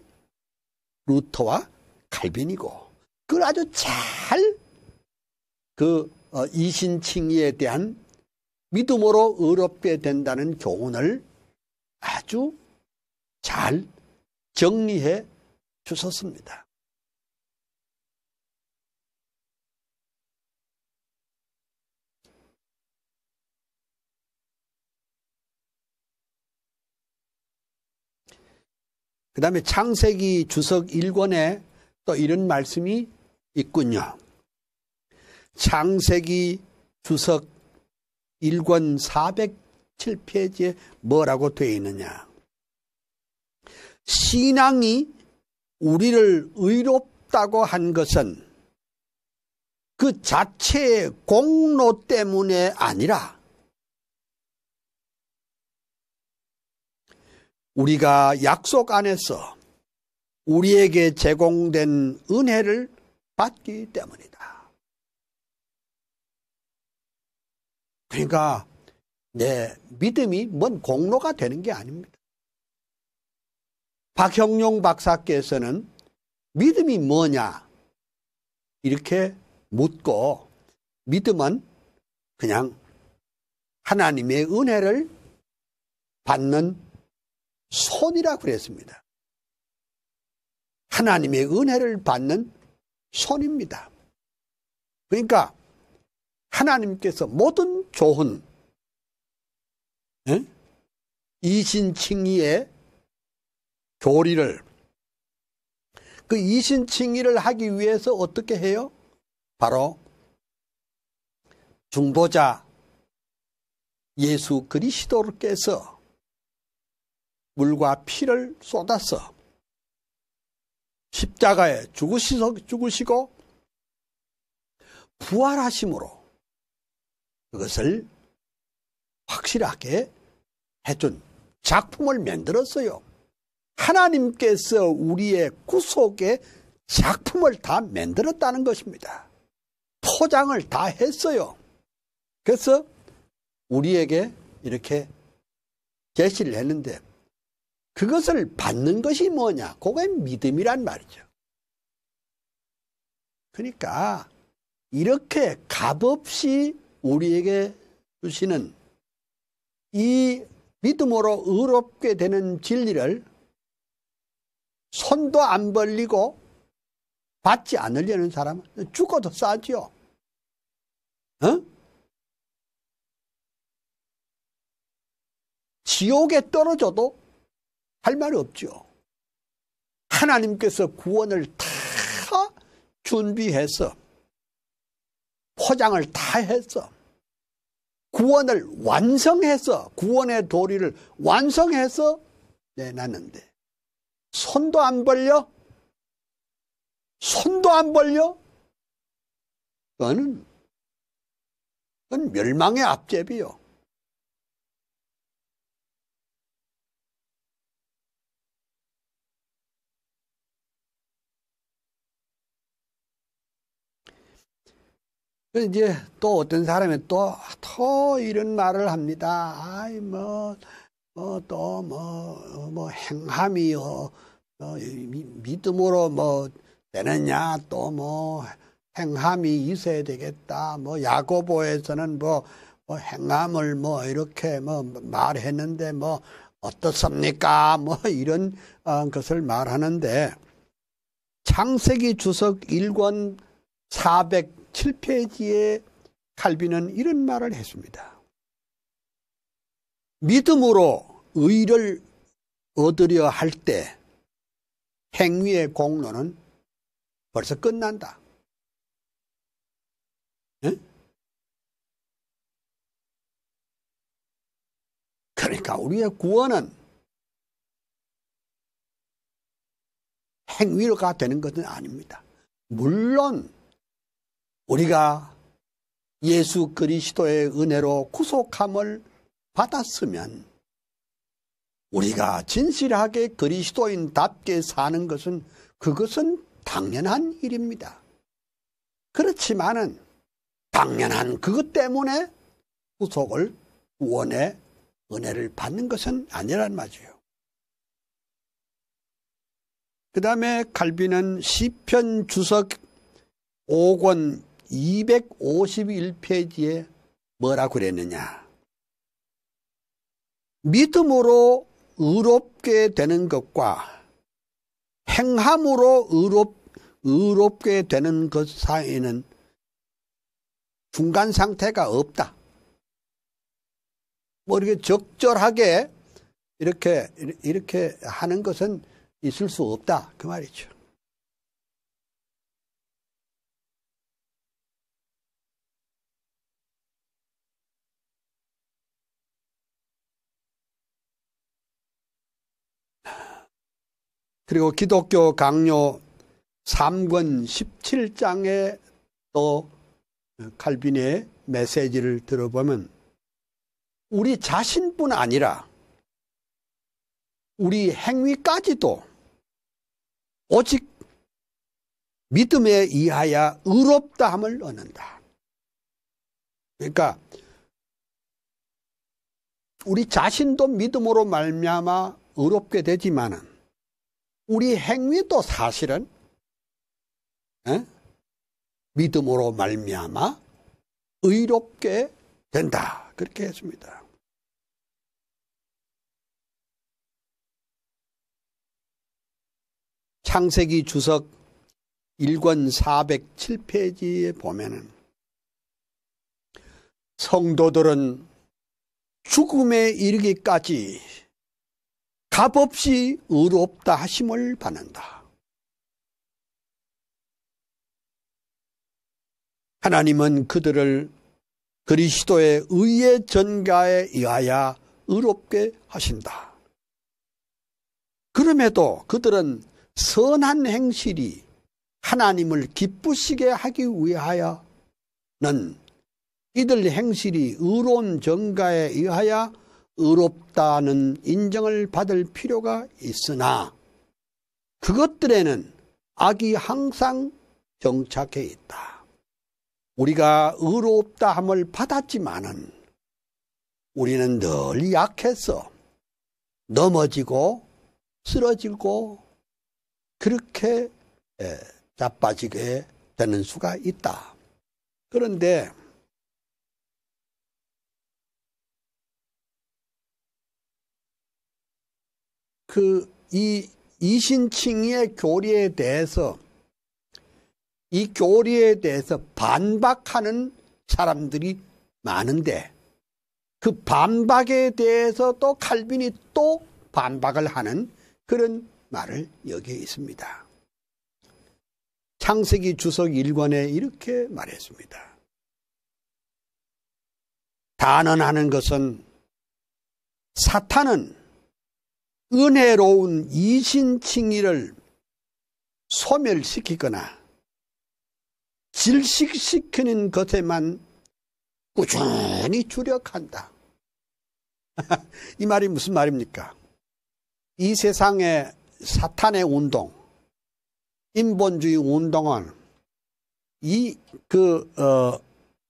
루터와 칼빈이고 그걸 아주 잘 이신칭의에 대한 믿음으로 의롭게 된다는 교훈을 아주 잘 정리해 주셨습니다. 그 다음에 창세기 주석 1권에 또 이런 말씀이 있군요. 창세기 주석 1권 407페이지에 뭐라고 되어 있느냐. 신앙이 우리를 의롭다고 한 것은 그 자체의 공로 때문에 아니라 우리가 약속 안에서 우리에게 제공된 은혜를 받기 때문이다. 그러니까 내 믿음이 뭔 공로가 되는 게 아닙니다. 박형룡 박사께서는 믿음이 뭐냐 이렇게 묻고 믿음은 그냥 하나님의 은혜를 받는 손이라고 그랬습니다. 하나님의 은혜를 받는 손입니다. 그러니까 하나님께서 모든 좋은 이신칭의의 교리를 그 이신칭의를 하기 위해서 어떻게 해요? 바로 중보자 예수 그리스도께서 물과 피를 쏟아서 십자가에 죽으시고 부활하심으로 그것을 확실하게 해준 작품을 만들었어요. 하나님께서 우리의 구속의 작품을 다 만들었다는 것입니다. 포장을 다 했어요. 그래서 우리에게 이렇게 제시를 했는데 그것을 받는 것이 뭐냐? 그게 믿음이란 말이죠. 그러니까 이렇게 값없이 우리에게 주시는 이 믿음으로 의롭게 되는 진리를 손도 안 벌리고 받지 않으려는 사람은 죽어도 싸지요. 지옥에 떨어져도 할 말이 없죠. 하나님께서 구원을 다 준비해서 포장을 다 해서 구원을 완성해서, 구원의 도리를 완성해서 내놨는데 손도 안 벌려? 손도 안 벌려? 그건 멸망의 앞제비요. 이제 또 어떤 사람이 또 이런 말을 합니다. 아이, 행함이요. 믿음으로 되느냐, 또 행함이 있어야 되겠다. 야고보에서는 행함을 이렇게 말했는데 어떻습니까? 이런 것을 말하는데, 창세기 주석 1권 407페이지에 칼빈은 이런 말을 했습니다. 믿음으로 의를 얻으려 할 때 행위의 공로는 벌써 끝난다. 네? 그러니까 우리의 구원은 행위가 되는 것은 아닙니다. 물론 우리가 예수 그리스도의 은혜로 구속함을 받았으면 우리가 진실하게 그리스도인답게 사는 것은 그것은 당연한 일입니다. 그렇지만은 당연한 그것 때문에 구속을, 구원의 은혜를 받는 것은 아니란 말이에요. 그 다음에 칼빈은 시편 주석 5권 251페이지에 뭐라고 그랬느냐. 믿음으로 의롭게 되는 것과 행함으로 의롭게 되는 것 사이에는 중간 상태가 없다. 이렇게 적절하게 이렇게 하는 것은 있을 수 없다. 그 말이죠. 그리고 기독교 강요 3권 17장에 또 칼빈의 메시지를 들어보면 우리 자신뿐 아니라 우리 행위까지도 오직 믿음에 의하여 의롭다함을 얻는다. 그러니까 우리 자신도 믿음으로 말미암아 의롭게 되지만은 우리 행위도 사실은 믿음으로 말미암아 의롭게 된다. 그렇게 했습니다. 창세기 주석 1권 407페이지에 보면은 성도들은 죽음에 이르기까지 값없이 의롭다 하심을 받는다. 하나님은 그들을 그리스도의 의의 전가에 의하여 의롭게 하신다. 그럼에도 그들은 선한 행실이 하나님을 기쁘시게 하기 위하여는 이들 행실이 의로운 전가에 의하여 의롭다는 인정을 받을 필요가 있으나 그것들에는 악이 항상 정착해 있다. 우리가 의롭다함을 받았지만은 우리는 늘 약해서 넘어지고 쓰러지고 그렇게 자빠지게 되는 수가 있다. 그런데 이 이신칭의의 교리에 대해서 이 교리에 대해서 반박하는 사람들이 많은데 그 반박에 대해서 또 칼빈이 또 반박을 하는 그런 말을 여기에 있습니다. 창세기 주석 1권에 이렇게 말했습니다. 단언하는 것은 사탄은 은혜로운 이신칭의를 소멸시키거나 질식시키는 것에만 꾸준히 주력한다. 이 말이 무슨 말입니까? 이 세상의 사탄의 운동, 인본주의 운동은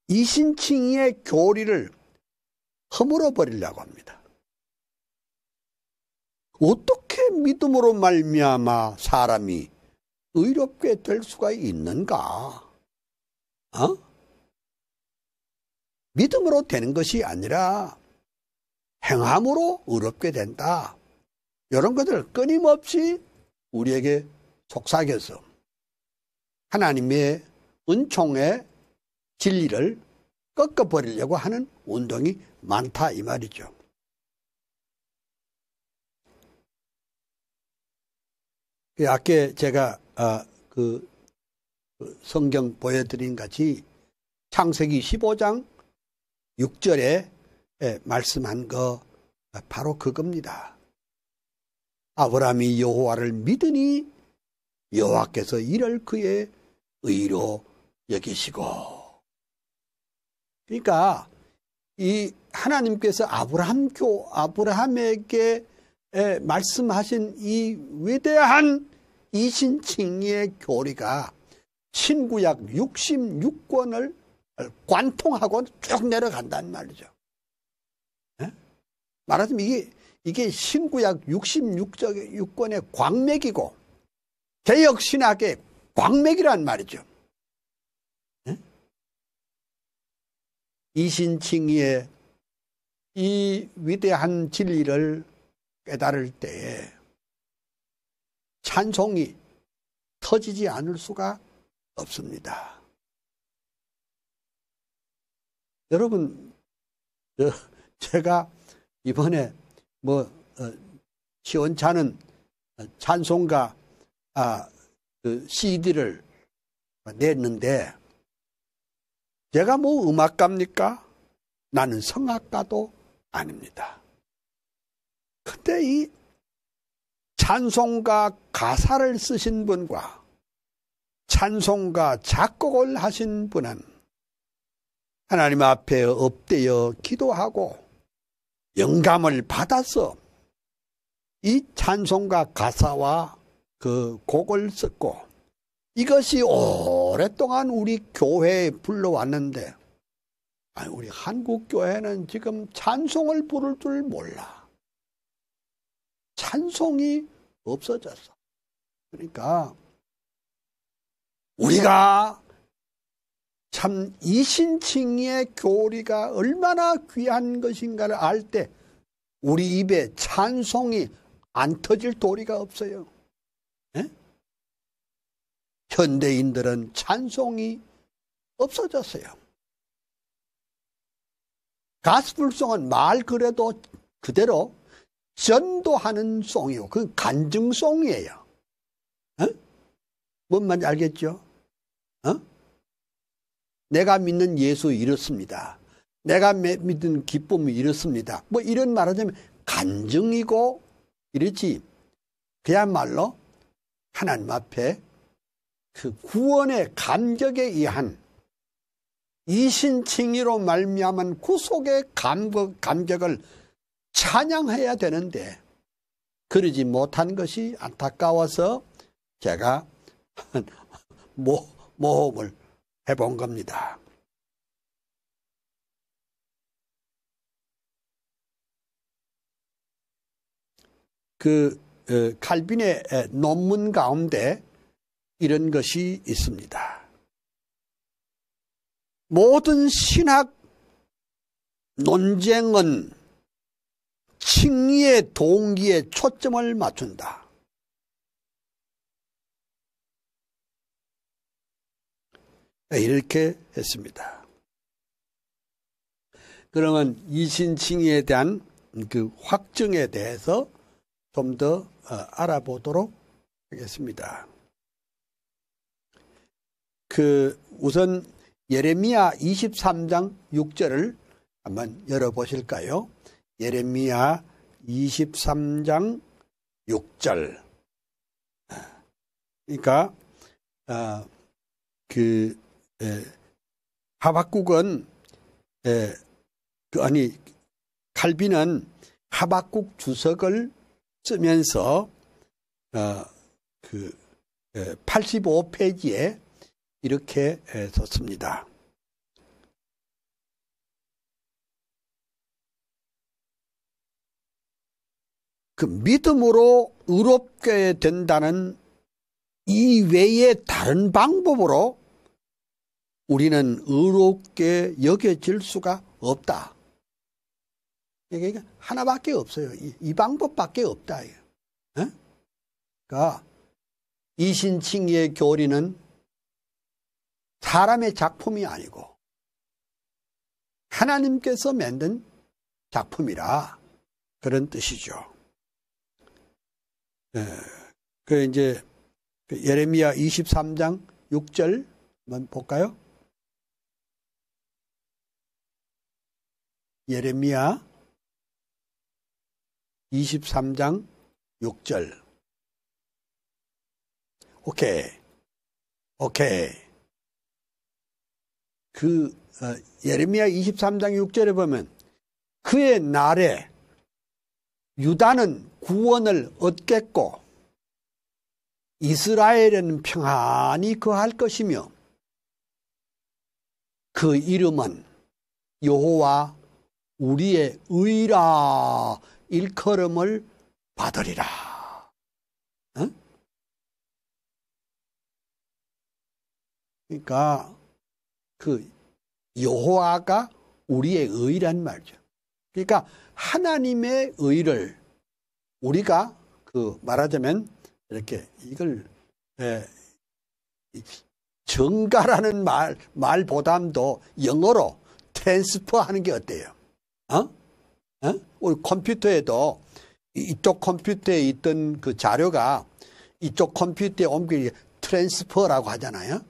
이신칭의의 교리를 허물어 버리려고 합니다. 어떻게 믿음으로 말미암아 사람이 의롭게 될 수가 있는가? 믿음으로 되는 것이 아니라 행함으로 의롭게 된다. 이런 것들 끊임없이 우리에게 속삭여서 하나님의 은총의 진리를 꺾어버리려고 하는 운동이 많다 이 말이죠. 아까 제가 그 성경 보여드린 같이 창세기 15장 6절에 말씀한 거 바로 그겁니다. 아브라함이 여호와를 믿으니 여호와께서 이를 그의 의로 여기시고. 그러니까 이 하나님께서 아브라함에게 말씀하신 이 위대한 이신칭의의 교리가 신구약 66권을 관통하고 쭉 내려간단 말이죠. 말하자면 이게 신구약 66권의 광맥이고 개혁신학의 광맥이란 말이죠. 이신칭의의 이 위대한 진리를 깨달을 때에 찬송이 터지지 않을 수가 없습니다. 여러분, 제가 이번에 시원찮은 찬송가 CD를 냈는데 제가 음악가입니까? 나는 성악가도 아닙니다. 근데 이 찬송가 가사를 쓰신 분과 찬송가 작곡을 하신 분은 하나님 앞에 엎드려 기도하고 영감을 받아서 이 찬송가 가사와 그 곡을 썼고 이것이 오랫동안 우리 교회에 불러왔는데 우리 한국교회는 지금 찬송을 부를 줄 몰라. 찬송이 없어졌어. 그러니까 우리가 참 이신칭의의 교리가 얼마나 귀한 것인가를 알 때 우리 입에 찬송이 안 터질 도리가 없어요. 에? 현대인들은 찬송이 없어졌어요. 가스펠송은 말 그대로 그대로 전도하는 송이요. 그 간증송이에요. 뭔 말인지 알겠죠? 내가 믿는 예수 이렇습니다. 내가 믿는 기쁨이 이렇습니다. 이런 말하자면 간증이고 이렇지. 그야말로 하나님 앞에 그 구원의 감격에 의한 이신칭의로 말미암은 구속의 감격을 찬양해야 되는데 그러지 못한 것이 안타까워서 제가 모험을 해본 겁니다. 칼빈의 논문 가운데 이런 것이 있습니다. 모든 신학 논쟁은 칭의의 동기에 초점을 맞춘다. 이렇게 했습니다. 그러면 이신칭의에 대한 그 확증에 대해서 좀 더 알아보도록 하겠습니다. 우선 예레미야 23장 6절을 한번 열어보실까요? 예레미야 23장 6절. 그러니까 하박국은 칼빈은 하박국 주석을 쓰면서 85페이지에 이렇게 썼습니다. 그 믿음으로 의롭게 된다는 이 외의 다른 방법으로 우리는 의롭게 여겨질 수가 없다. 이게 하나밖에 없어요. 이 방법밖에 없다. 그러니까 이신칭의의 교리는 사람의 작품이 아니고 하나님께서 만든 작품이라 그런 뜻이죠. 그 이제 예레미야 23장 6절 한번 볼까요? 예레미야 23장 6절. 오케이. 예레미야 23장 6절에 보면 그의 날에 유다는 구원을 얻겠고 이스라엘은 평안히 거할 것이며 그 이름은 여호와 우리의 의라 일컬음을 받으리라. 그러니까 그 여호와가 우리의 의란 말이죠. 그러니까 하나님의 의를 우리가 말하자면 이렇게 이걸 전가라는 말보담도 영어로 트랜스퍼하는 게 어때요? 우리 컴퓨터에도 이쪽 컴퓨터에 있던 그 자료가 이쪽 컴퓨터에 옮기기 트랜스퍼라고 하잖아요.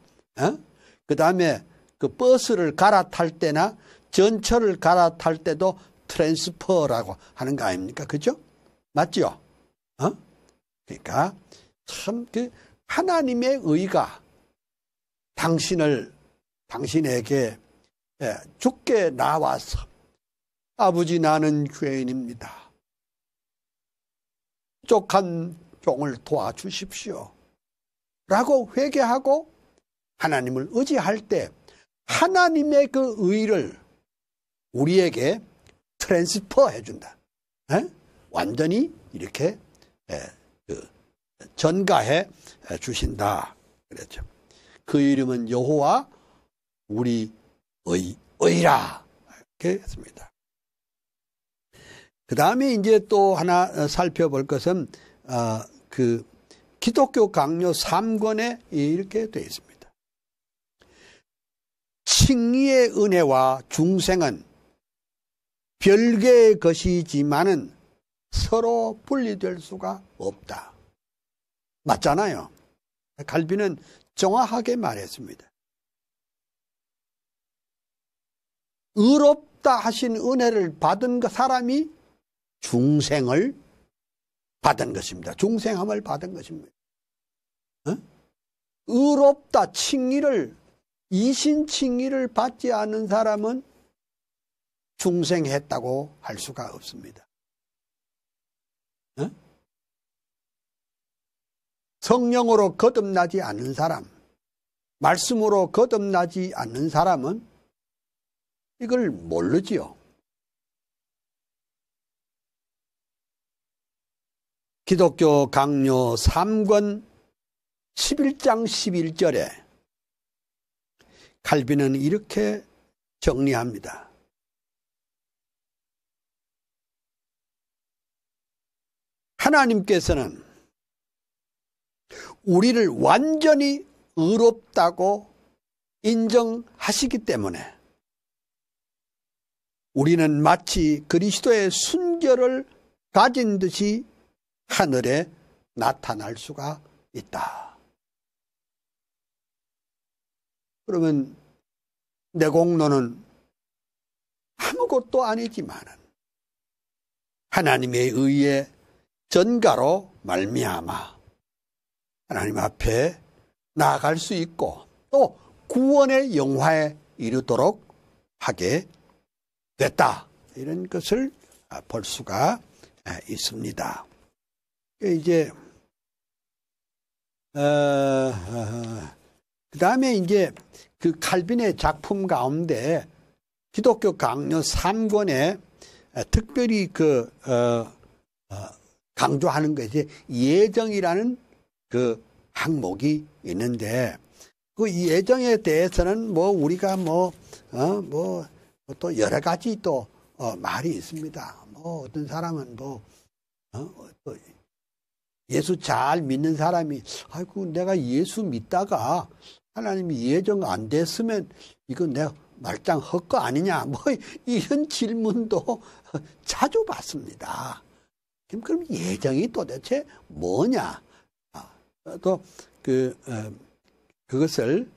그 다음에 그 버스를 갈아탈 때나 전철을 갈아탈 때도 트랜스퍼라고 하는 거 아닙니까? 그죠? 맞죠? 그러니까 참 하나님의 의가 당신에게 주께 나와서 아버지 나는 죄인입니다. 부족한 종을 도와주십시오. 라고 회개하고 하나님을 의지할 때 하나님의 그 의를 우리에게 트랜스퍼 해준다. 완전히 이렇게 전가해 주신다. 그랬죠. 그 이름은 여호와 우리 의라. 이렇게 했습니다. 그 다음에 이제 또 하나 살펴볼 것은 기독교 강요 3권에 이렇게 되어 있습니다. 칭의의 은혜와 중생은 별개의 것이지만은 서로 분리될 수가 없다. 맞잖아요. 칼빈은 정확하게 말했습니다. 의롭다 하신 은혜를 받은 그 사람이 중생을 받은 것입니다. 중생함을 받은 것입니다. 의롭다 칭의를 이신칭의를 받지 않은 사람은 중생했다고 할 수가 없습니다. 성령으로 거듭나지 않는 사람, 말씀으로 거듭나지 않는 사람은 이걸 모르지요. 기독교 강요 3권 11장 11절에 칼빈은 이렇게 정리합니다. 하나님께서는 우리를 완전히 의롭다고 인정하시기 때문에 우리는 마치 그리스도의 순결을 가진 듯이 하늘에 나타날 수가 있다. 그러면 내공로는 아무것도 아니지만 하나님의 의의 전가로 말미암아 하나님 앞에 나아갈 수 있고 또 구원의 영화에 이르도록 하게 됐다. 이런 것을 볼 수가 있습니다. 이제 그 다음에 이제 그 칼빈의 작품 가운데 기독교 강요 3권에 특별히 강조하는 것이 예정이라는 그 항목이 있는데 그 예정에 대해서는 뭐 우리가 또 여러 가지 또 말이 있습니다. 뭐 어떤 사람은 또 예수 잘 믿는 사람이 아이고 내가 예수 믿다가 하나님이 예정 안 됐으면 이건 내가 말짱 헛거 아니냐 뭐 이런 질문도 자주 받습니다. 그럼 예정이 도대체 뭐냐? 또 그것을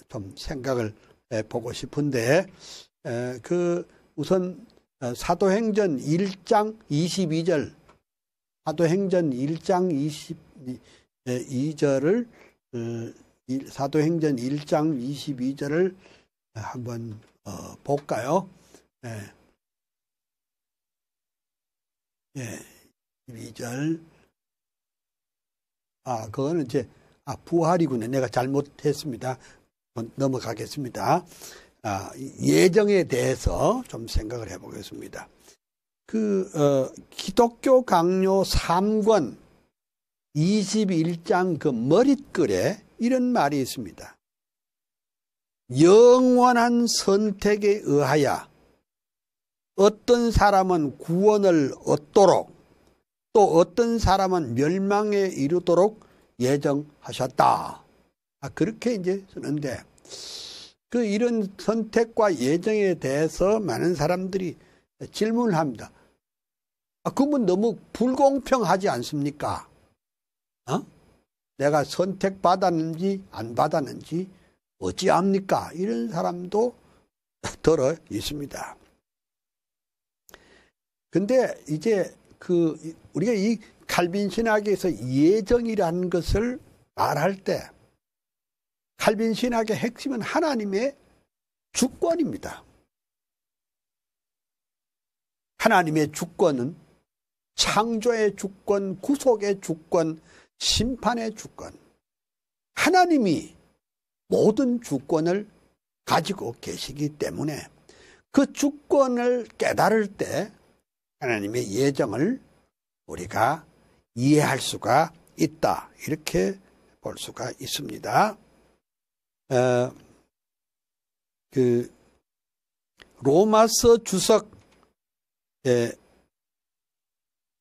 좀 생각을 해보고 싶은데 우선 사도행전 1장 22절 사도행전 1장 22절을 사도행전 1장 22절을 한번 볼까요? 22절. 그거는 이제 부활이군요. 내가 잘못했습니다. 넘어가겠습니다. 예정에 대해서 좀 생각을 해보겠습니다. 기독교 강요 3권 21장 그 머릿글에 이런 말이 있습니다. 영원한 선택에 의하여 어떤 사람은 구원을 얻도록 또 어떤 사람은 멸망에 이르도록 예정하셨다. 그렇게 이제 쓰는데 이런 선택과 예정에 대해서 많은 사람들이 질문을 합니다. 그러면 너무 불공평하지 않습니까? 내가 선택받았는지 안 받았는지 어찌합니까? 이런 사람도 들어 있습니다. 근데 이제 우리가 이 칼빈 신학에서 예정이라는 것을 말할 때 칼빈 신학의 핵심은 하나님의 주권입니다. 하나님의 주권은 창조의 주권, 구속의 주권, 심판의 주권. 하나님이 모든 주권을 가지고 계시기 때문에 그 주권을 깨달을 때 하나님의 예정을 우리가 이해할 수가 있다. 이렇게 볼 수가 있습니다. 로마서 주석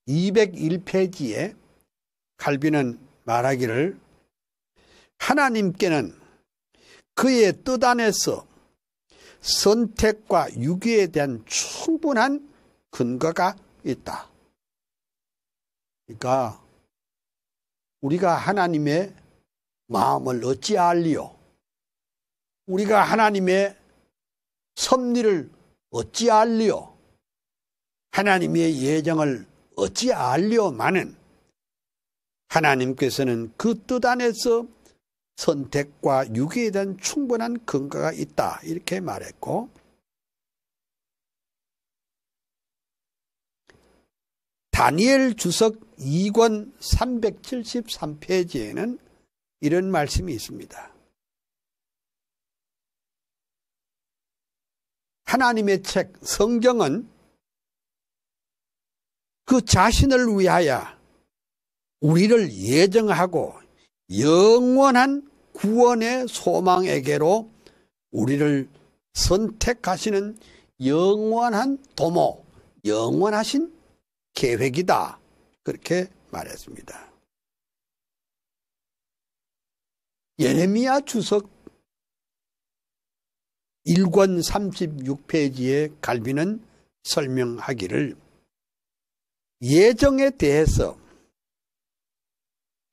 201페이지에 칼빈은 말하기를 하나님께는 그의 뜻 안에서 선택과 유기에 대한 충분한 근거가 있다. 그러니까 우리가 하나님의 마음을 어찌 알리요? 우리가 하나님의 섭리를 어찌 알리요? 하나님의 예정을 어찌 알리요마는 하나님께서는 그 뜻 안에서 선택과 유기에 대한 충분한 근거가 있다. 이렇게 말했고 다니엘 주석 2권 373페이지에는 이런 말씀이 있습니다. 하나님의 책 성경은 그 자신을 위하여 우리를 예정하고 영원한 구원의 소망에게로 우리를 선택하시는 영원한 도모, 영원하신 계획이다. 그렇게 말했습니다. 예레미야 주석 1권 36페이지에 칼빈은 설명하기를 예정에 대해서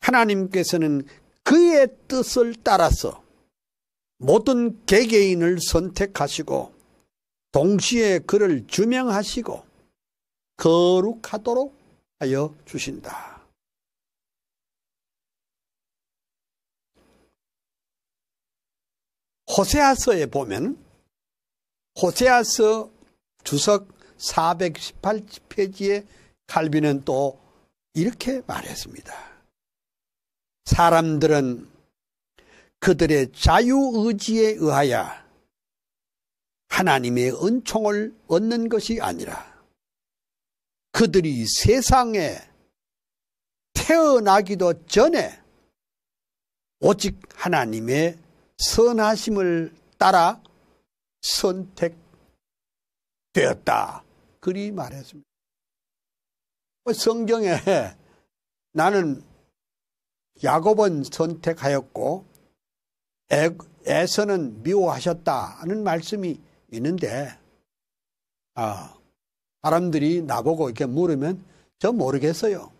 하나님께서는 그의 뜻을 따라서 모든 개개인을 선택하시고 동시에 그를 주명하시고 거룩하도록 하여 주신다. 호세아서에 보면 호세아서 주석 418페이지에 칼빈은 또 이렇게 말했습니다. 사람들은 그들의 자유의지에 의하여 하나님의 은총을 얻는 것이 아니라 그들이 세상에 태어나기도 전에 오직 하나님의 선하심을 따라 선택되었다. 그리 말했습니다. 성경에 나는 야곱은 선택하였고 에서는 미워하셨다는 말씀이 있는데 사람들이 나보고 이렇게 물으면 저 모르겠어요.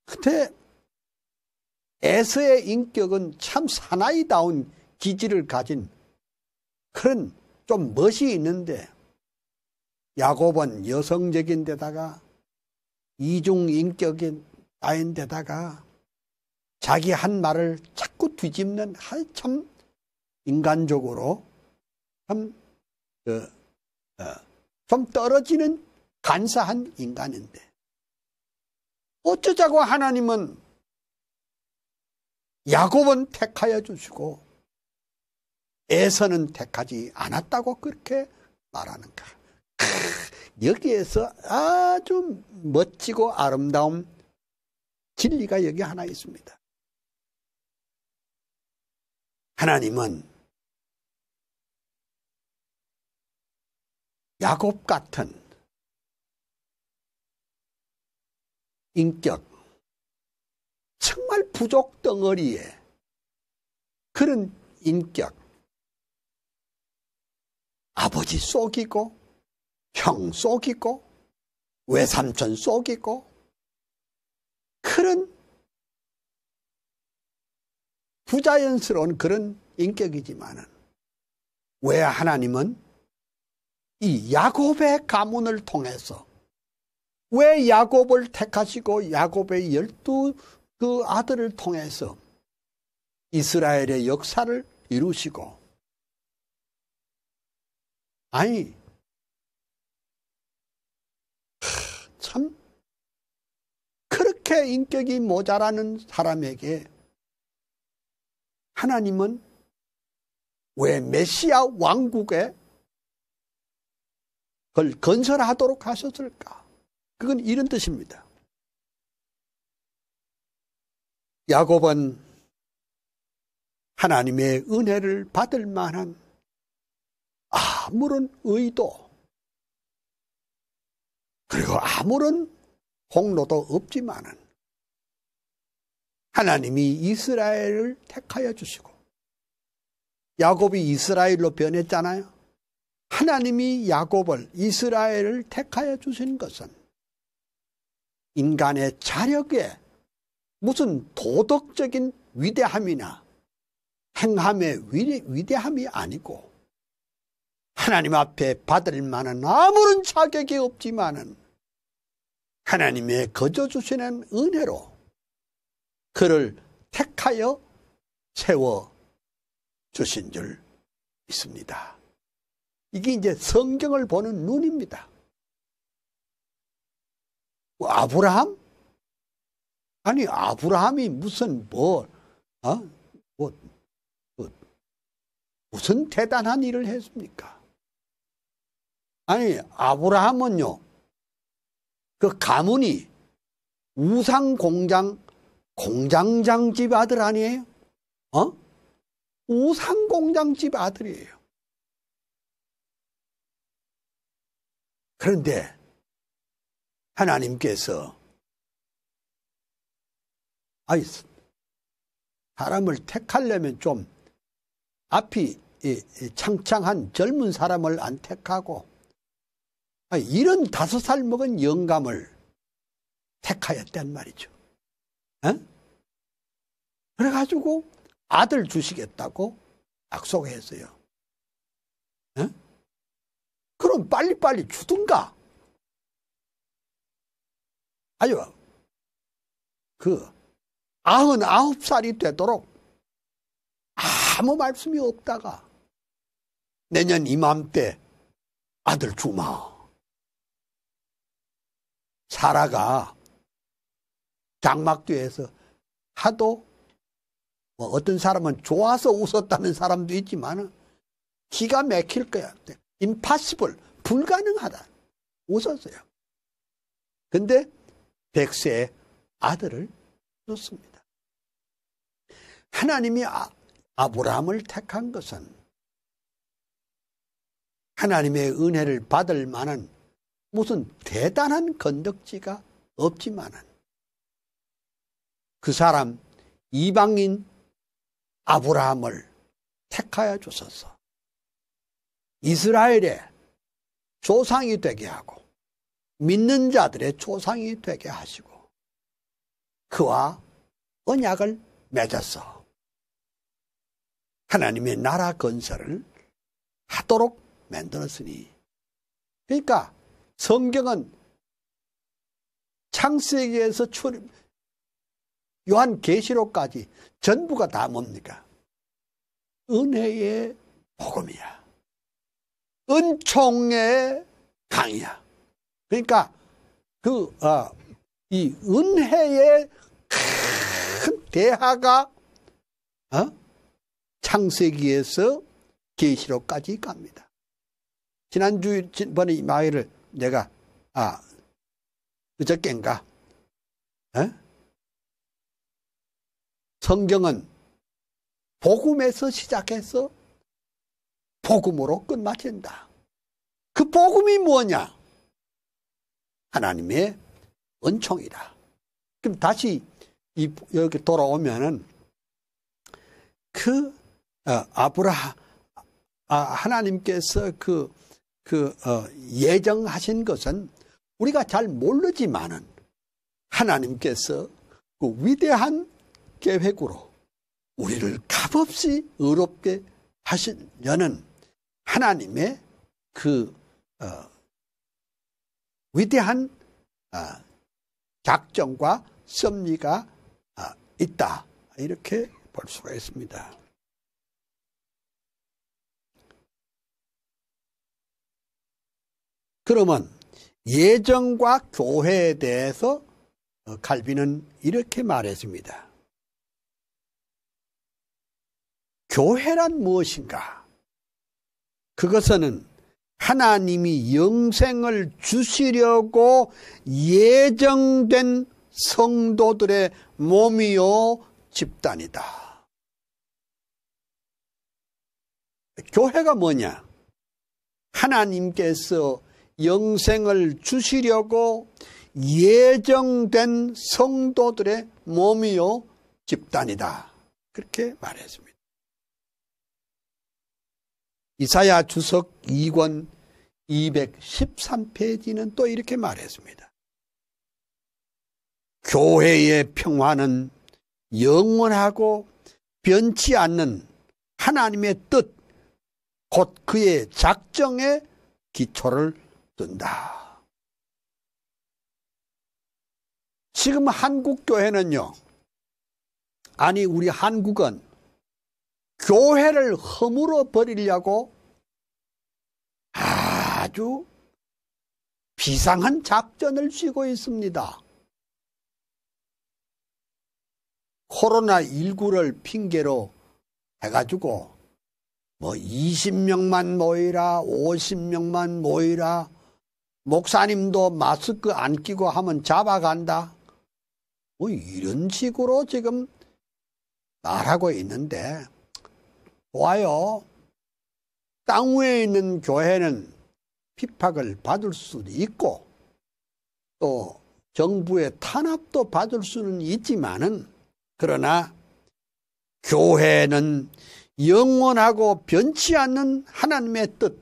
근데 에서의 인격은 참 사나이다운 기질을 가진 그런 좀 멋이 있는데 야곱은 여성적인 데다가 이중인격인 아인 데다가 자기 한 말을 자꾸 뒤집는 참 인간적으로 좀 떨어지는 간사한 인간인데 어쩌자고 하나님은 야곱은 택하여 주시고 에서는 택하지 않았다고 그렇게 말하는가. 여기에서 아주 멋지고 아름다운 진리가 여기 하나 있습니다. 하나님은 야곱 같은 인격, 정말 부족 덩어리에 그런 인격, 아버지 속이고 형 속이고 외삼촌 속이고 그런 부자연스러운 그런 인격이지만은 왜 하나님은 이 야곱의 가문을 통해서 왜 야곱을 택하시고 야곱의 12 그 아들을 통해서 이스라엘의 역사를 이루시고 아니 참 그렇게 인격이 모자라는 사람에게 하나님은 왜 메시아 왕국에 그걸 건설하도록 하셨을까? 그건 이런 뜻입니다. 야곱은 하나님의 은혜를 받을 만한 아무런 의도 그리고 아무런 공로도 없지만은 하나님이 이스라엘을 택하여 주시고 야곱이 이스라엘로 변했잖아요. 하나님이 야곱을 이스라엘을 택하여 주신 것은 인간의 자력에 무슨 도덕적인 위대함이나 행함의 위대함이 아니고 하나님 앞에 받을 만한 아무런 자격이 없지만은 하나님의 거저 주시는 은혜로 그를 택하여 세워 주신 줄 믿습니다. 이게 이제 성경을 보는 눈입니다. 아브라함? 아니 아브라함이 무슨 무슨 대단한 일을 했습니까? 아니 아브라함은요 그 가문이 우상 공장장 집 아들 아니에요? 우상 공장 집 아들이에요. 그런데 하나님께서 사람을 택하려면 좀 앞이 창창한 젊은 사람을 안 택하고 75살 먹은 영감을 택하였단 말이죠. 그래가지고 아들 주시겠다고 약속했어요. 에? 그럼 빨리빨리 주든가. 아주 99살이 되도록 아무 말씀이 없다가 내년 이맘때 아들 주마. 사라가 장막 뒤에서 하도 뭐 어떤 사람은 좋아서 웃었다는 사람도 있지만 기가 막힐 거야. 임파시블, 불가능하다. 웃었어요. 근데 100세의 아들을 줬습니다. 하나님이 아브라함을 택한 것은 하나님의 은혜를 받을 만한 무슨 대단한 건덕지가 없지만은 그 사람 이방인 아브라함을 택하여 주소서. 이스라엘의 조상이 되게 하고 믿는 자들의 조상이 되게 하시고 그와 언약을 맺어서 하나님의 나라 건설을 하도록 만들었으니, 그러니까 성경은 창세기에서 요한계시록까지 전부가 다 뭡니까? 은혜의 복음이야. 은총의 강이야. 그러니까 이 은혜의 큰 대하가 창세기에서 계시록까지 갑니다. 지난번에 이 말을 내가 그저께인가 성경은 복음에서 시작해서 복음으로 끝마친다. 그 복음이 뭐냐? 하나님의 은총이다. 그럼 다시 여기 돌아오면은 하나님께서 예정하신 것은 우리가 잘 모르지만은 하나님께서 그 위대한 계획으로 우리를 값없이 의롭게 하시려는 하나님의 위대한 작정과 섭리가 있다. 이렇게 볼 수가 있습니다. 그러면 예정과 교회에 대해서 칼빈은 이렇게 말했습니다. 교회란 무엇인가? 그것은 하나님이 영생을 주시려고 예정된 성도들의 몸이요 집단이다. 교회가 뭐냐? 하나님께서 영생을 주시려고 예정된 성도들의 몸이요 집단이다. 그렇게 말했습니다. 이사야 주석 2권 213페이지는 또 이렇게 말했습니다. 교회의 평화는 영원하고 변치 않는 하나님의 뜻, 곧 그의 작정에 기초를 둔다. 지금 한국교회는요, 아니 우리 한국은 교회를 허물어 버리려고 아주 비상한 작전을 쥐고 있습니다. 코로나19를 핑계로 해가지고 뭐 20명만 모이라, 50명만 모이라, 목사님도 마스크 안 끼고 하면 잡아간다. 뭐 이런 식으로 지금 말하고 있는데, 좋아요. 땅 위에 있는 교회는 핍박을 받을 수도 있고 또 정부의 탄압도 받을 수는 있지만은, 그러나 교회는 영원하고 변치 않는 하나님의 뜻,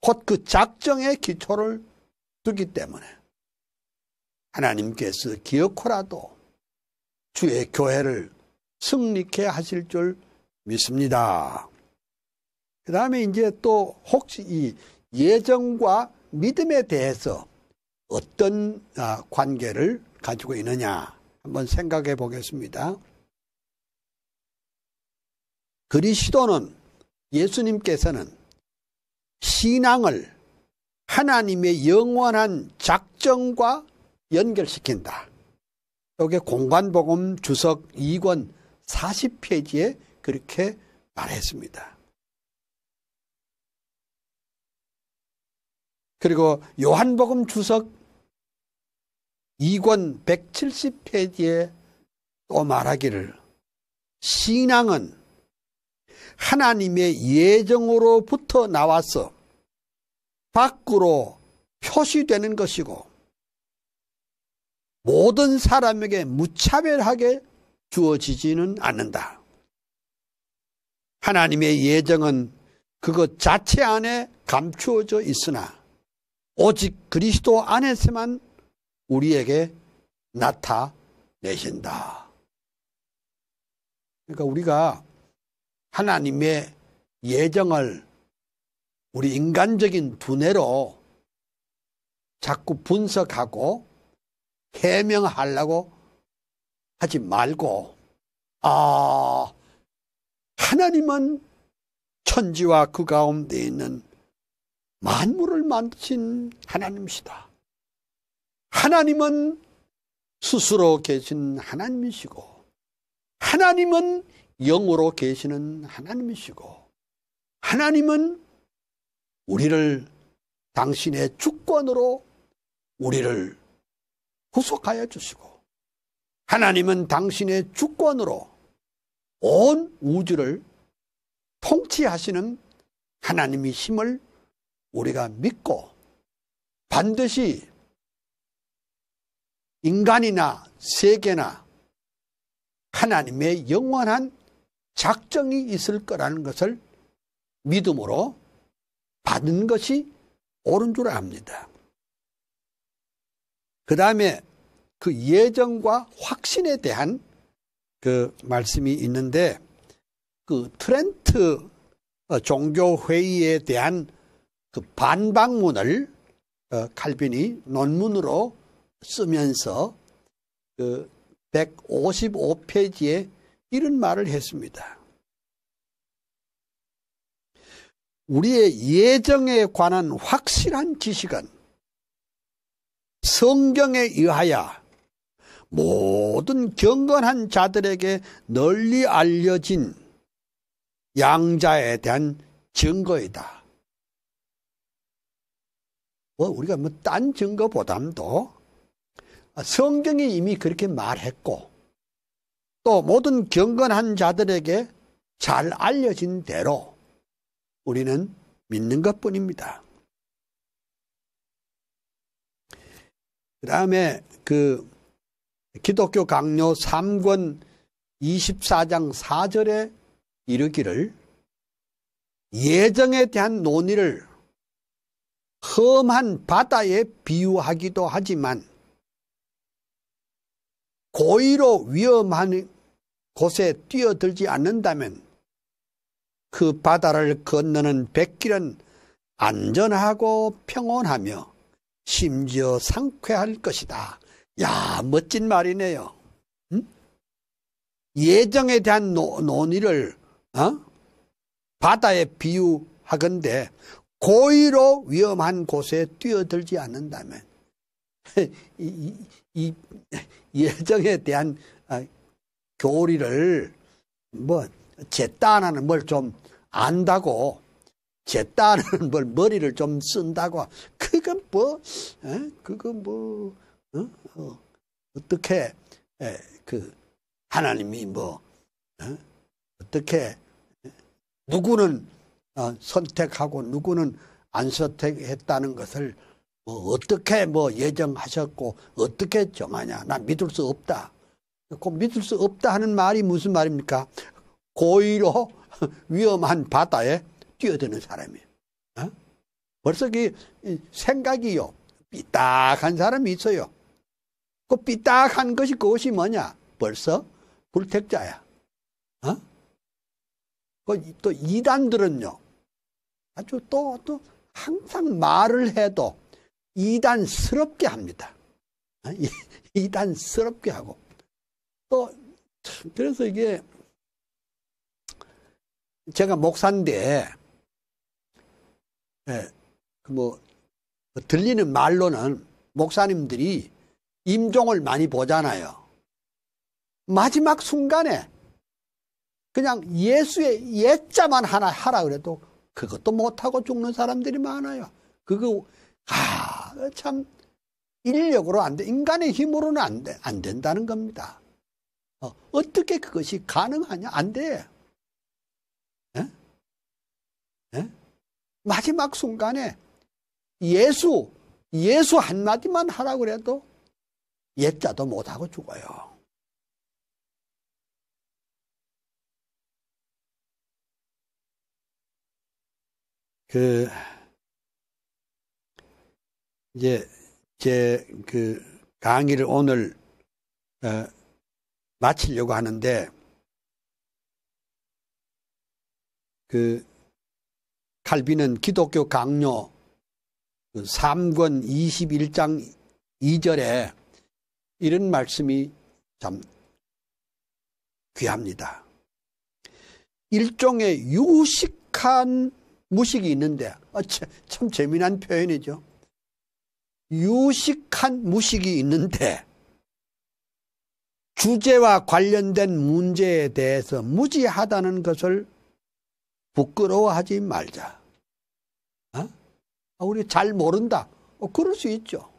곧 그 작정의 기초를 두기 때문에 하나님께서 기어코라도 주의 교회를 승리케 하실 줄 믿습니다. 그 다음에 이제 또 혹시 이 예정과 믿음에 대해서 어떤 관계를 가지고 있느냐 한번 생각해 보겠습니다. 그리스도는, 예수님께서는 신앙을 하나님의 영원한 작정과 연결시킨다. 여기 공관복음 주석 2권 40페이지에 그렇게 말했습니다. 그리고 요한복음 주석 2권 170페이지에 또 말하기를, 신앙은 하나님의 예정으로부터 나와서 밖으로 표시되는 것이고 모든 사람에게 무차별하게 주어지지는 않는다. 하나님의 예정은 그것 자체 안에 감추어져 있으나 오직 그리스도 안에서만 우리에게 나타내신다. 그러니까 우리가 하나님의 예정을 우리 인간적인 두뇌로 자꾸 분석하고 해명하려고 하지 말고, 하나님은 천지와 그 가운데 있는 만물을 만드신 하나님이시다. 하나님은 스스로 계신 하나님이시고, 하나님은 영으로 계시는 하나님이시고, 하나님은 우리를 당신의 주권으로 우리를 구속하여 주시고, 하나님은 당신의 주권으로 온 우주를 통치하시는 하나님이심을 우리가 믿고 반드시 인간이나 세계나 하나님의 영원한 작정이 있을 거라는 것을 믿음으로 받는 것이 옳은 줄 압니다. 그 다음에 그 예정과 확신에 대한 그 말씀이 있는데, 그 트렌트 종교회의에 대한 그 반박문을 칼빈이 논문으로 쓰면서 그 155페이지에 이런 말을 했습니다. 우리의 예정에 관한 확실한 지식은 성경에 의하여 모든 경건한 자들에게 널리 알려진 양자에 대한 증거이다. 우리가 딴 증거보담도 성경이 이미 그렇게 말했고, 또 모든 경건한 자들에게 잘 알려진 대로 우리는 믿는 것뿐입니다. 그 다음에 그 기독교 강요 3권 24장 4절에 이르기를, 예정에 대한 논의를 험한 바다에 비유하기도 하지만 고의로 위험한 곳에 뛰어들지 않는다면 그 바다를 건너는 백길은 안전하고 평온하며 심지어 상쾌할 것이다. 야, 멋진 말이네요. 응? 예정에 대한 논의를 바다에 비유하건대 고의로 위험한 곳에 뛰어들지 않는다면 이 예정에 대한 교리를 제따하는 뭘 좀 안다고, 제따하는 뭘 머리를 좀 쓴다고, 그건 어떻게 그 하나님이 어떻게 누구는 선택하고 누구는 안 선택했다는 것을 어떻게 예정하셨고 어떻게 정하냐. 난 믿을 수 없다. 그 믿을 수 없다 하는 말이 무슨 말입니까? 고의로 위험한 바다에 뛰어드는 사람이에요. 벌써 그 생각이요, 삐딱한 사람이 있어요. 그 삐딱한 것이 그것이 뭐냐? 벌써 불택자야. 또 이단들은요, 아주 또 항상 말을 해도 이단스럽게 합니다. 이단스럽게 하고. 또, 그래서 이게, 제가 목사인데, 들리는 말로는 목사님들이 임종을 많이 보잖아요. 마지막 순간에 그냥 예수의 예자만 하나 하라 그래도 그것도 못하고 죽는 사람들이 많아요. 그거, 참, 인력으로 안 돼. 인간의 힘으로는 안 된다는 겁니다. 어떻게 그것이 가능하냐? 안 돼. 마지막 순간에 예수 한마디만 하라고 그래도 예자도 못하고 죽어요. 이제 제 강의를 오늘 마치려고 하는데, 칼빈은 기독교 강요 3권 21장 2절에 이런 말씀이 참 귀합니다. 일종의 유식한 무식이 있는데, 참 재미난 표현이죠. 유식한 무식이 있는데 주제와 관련된 문제에 대해서 무지하다는 것을 부끄러워하지 말자. 우리 잘 모른다. 그럴 수 있죠.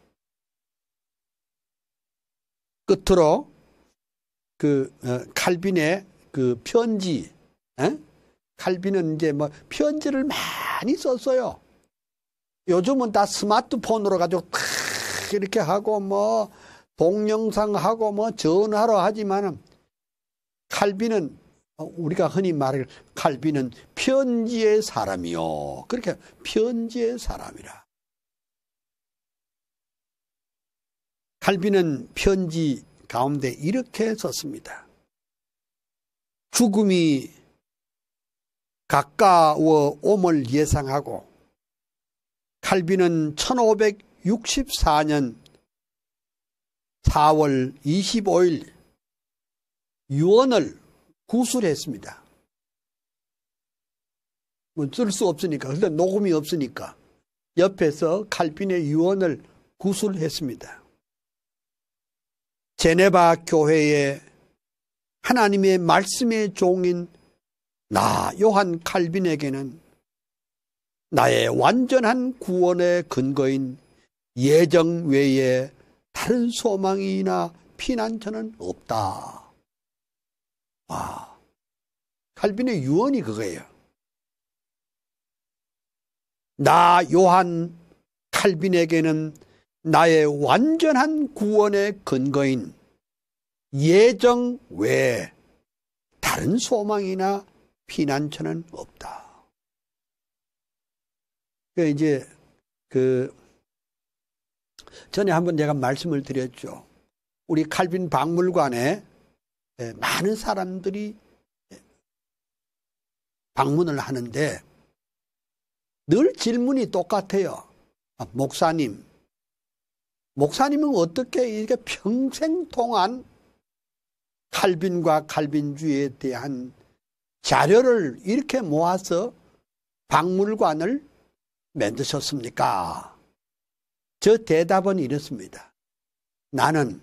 끝으로 칼빈의 편지, 칼빈은 이제 편지를 많이 썼어요. 요즘은 다 스마트폰으로 가지고 탁 이렇게 하고 동영상하고 전화로 하지만은 칼빈은 우리가 흔히 말할 칼빈은 편지의 사람이요. 그렇게 편지의 사람이라. 칼빈은 편지 가운데 이렇게 썼습니다. 죽음이 가까워 옴을 예상하고 칼빈은 1564년 4월 25일 유언을 구술했습니다. 쓸 수 없으니까. 그런데 녹음이 없으니까 옆에서 칼빈의 유언을 구술했습니다. 제네바 교회에 하나님의 말씀의 종인 나 요한 칼빈에게는 나의 완전한 구원의 근거인 예정 외에 다른 소망이나 피난처는 없다. 와, 칼빈의 유언이 그거예요. 나 요한 칼빈에게는 나의 완전한 구원의 근거인 예정 외에 다른 소망이나 피난처는 없다. 이제 전에 한번 제가 말씀을 드렸죠. 우리 칼빈 박물관에 많은 사람들이 방문을 하는데 늘 질문이 똑같아요. 목사님은 어떻게 이렇게 평생 동안 칼빈과 칼빈주의에 대한 자료를 이렇게 모아서 박물관을 만드셨습니까? 저 대답은 이렇습니다. 나는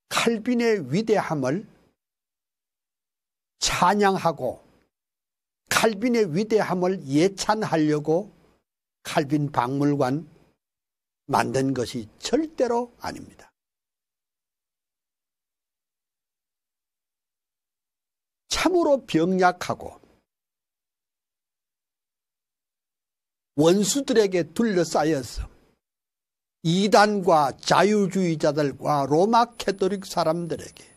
칼빈의 위대함을 찬양하고 칼빈의 위대함을 예찬하려고 칼빈 박물관 만든 것이 절대로 아닙니다. 참으로 병약하고 원수들에게 둘러싸여서 이단과 자유주의자들과 로마 캐토릭 사람들에게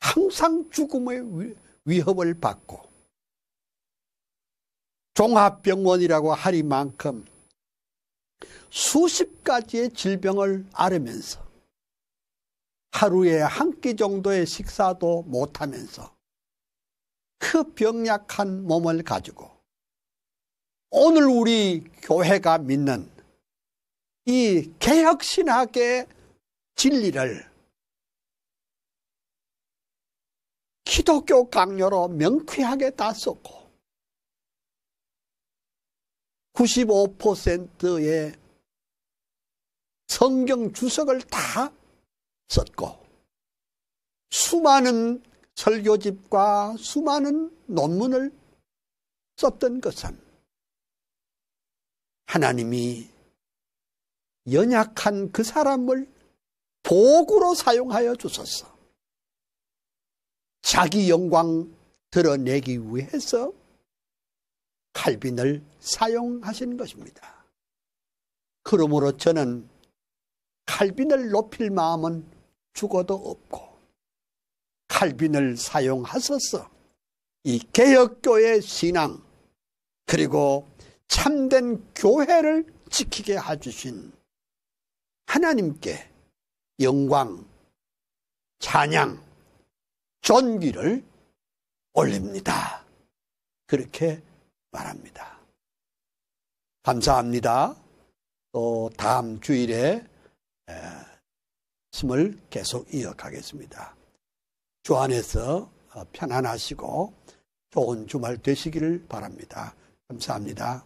항상 죽음의 위협을 받고 종합병원이라고 하리만큼 수십 가지의 질병을 앓으면서 하루에 한 끼 정도의 식사도 못하면서 그 병약한 몸을 가지고 오늘 우리 교회가 믿는 이 개혁신학의 진리를 기독교 강요로 명쾌하게 다 썼고 95%의 성경 주석을 다 썼고 수많은 설교집과 수많은 논문을 썼던 것은 하나님이 연약한 그 사람을 도구로 사용하여 주소서. 자기 영광 드러내기 위해서 칼빈을 사용하신 것입니다. 그러므로 저는 칼빈을 높일 마음은 죽어도 없고 칼빈을 사용하셔서 이 개혁교회 신앙 그리고 참된 교회를 지키게 해주신 하나님께 영광, 찬양, 존귀를 올립니다. 그렇게 말합니다. 감사합니다. 또 다음 주일에 말씀을 계속 이어가겠습니다. 주 안에서 편안하시고 좋은 주말 되시기를 바랍니다. 감사합니다.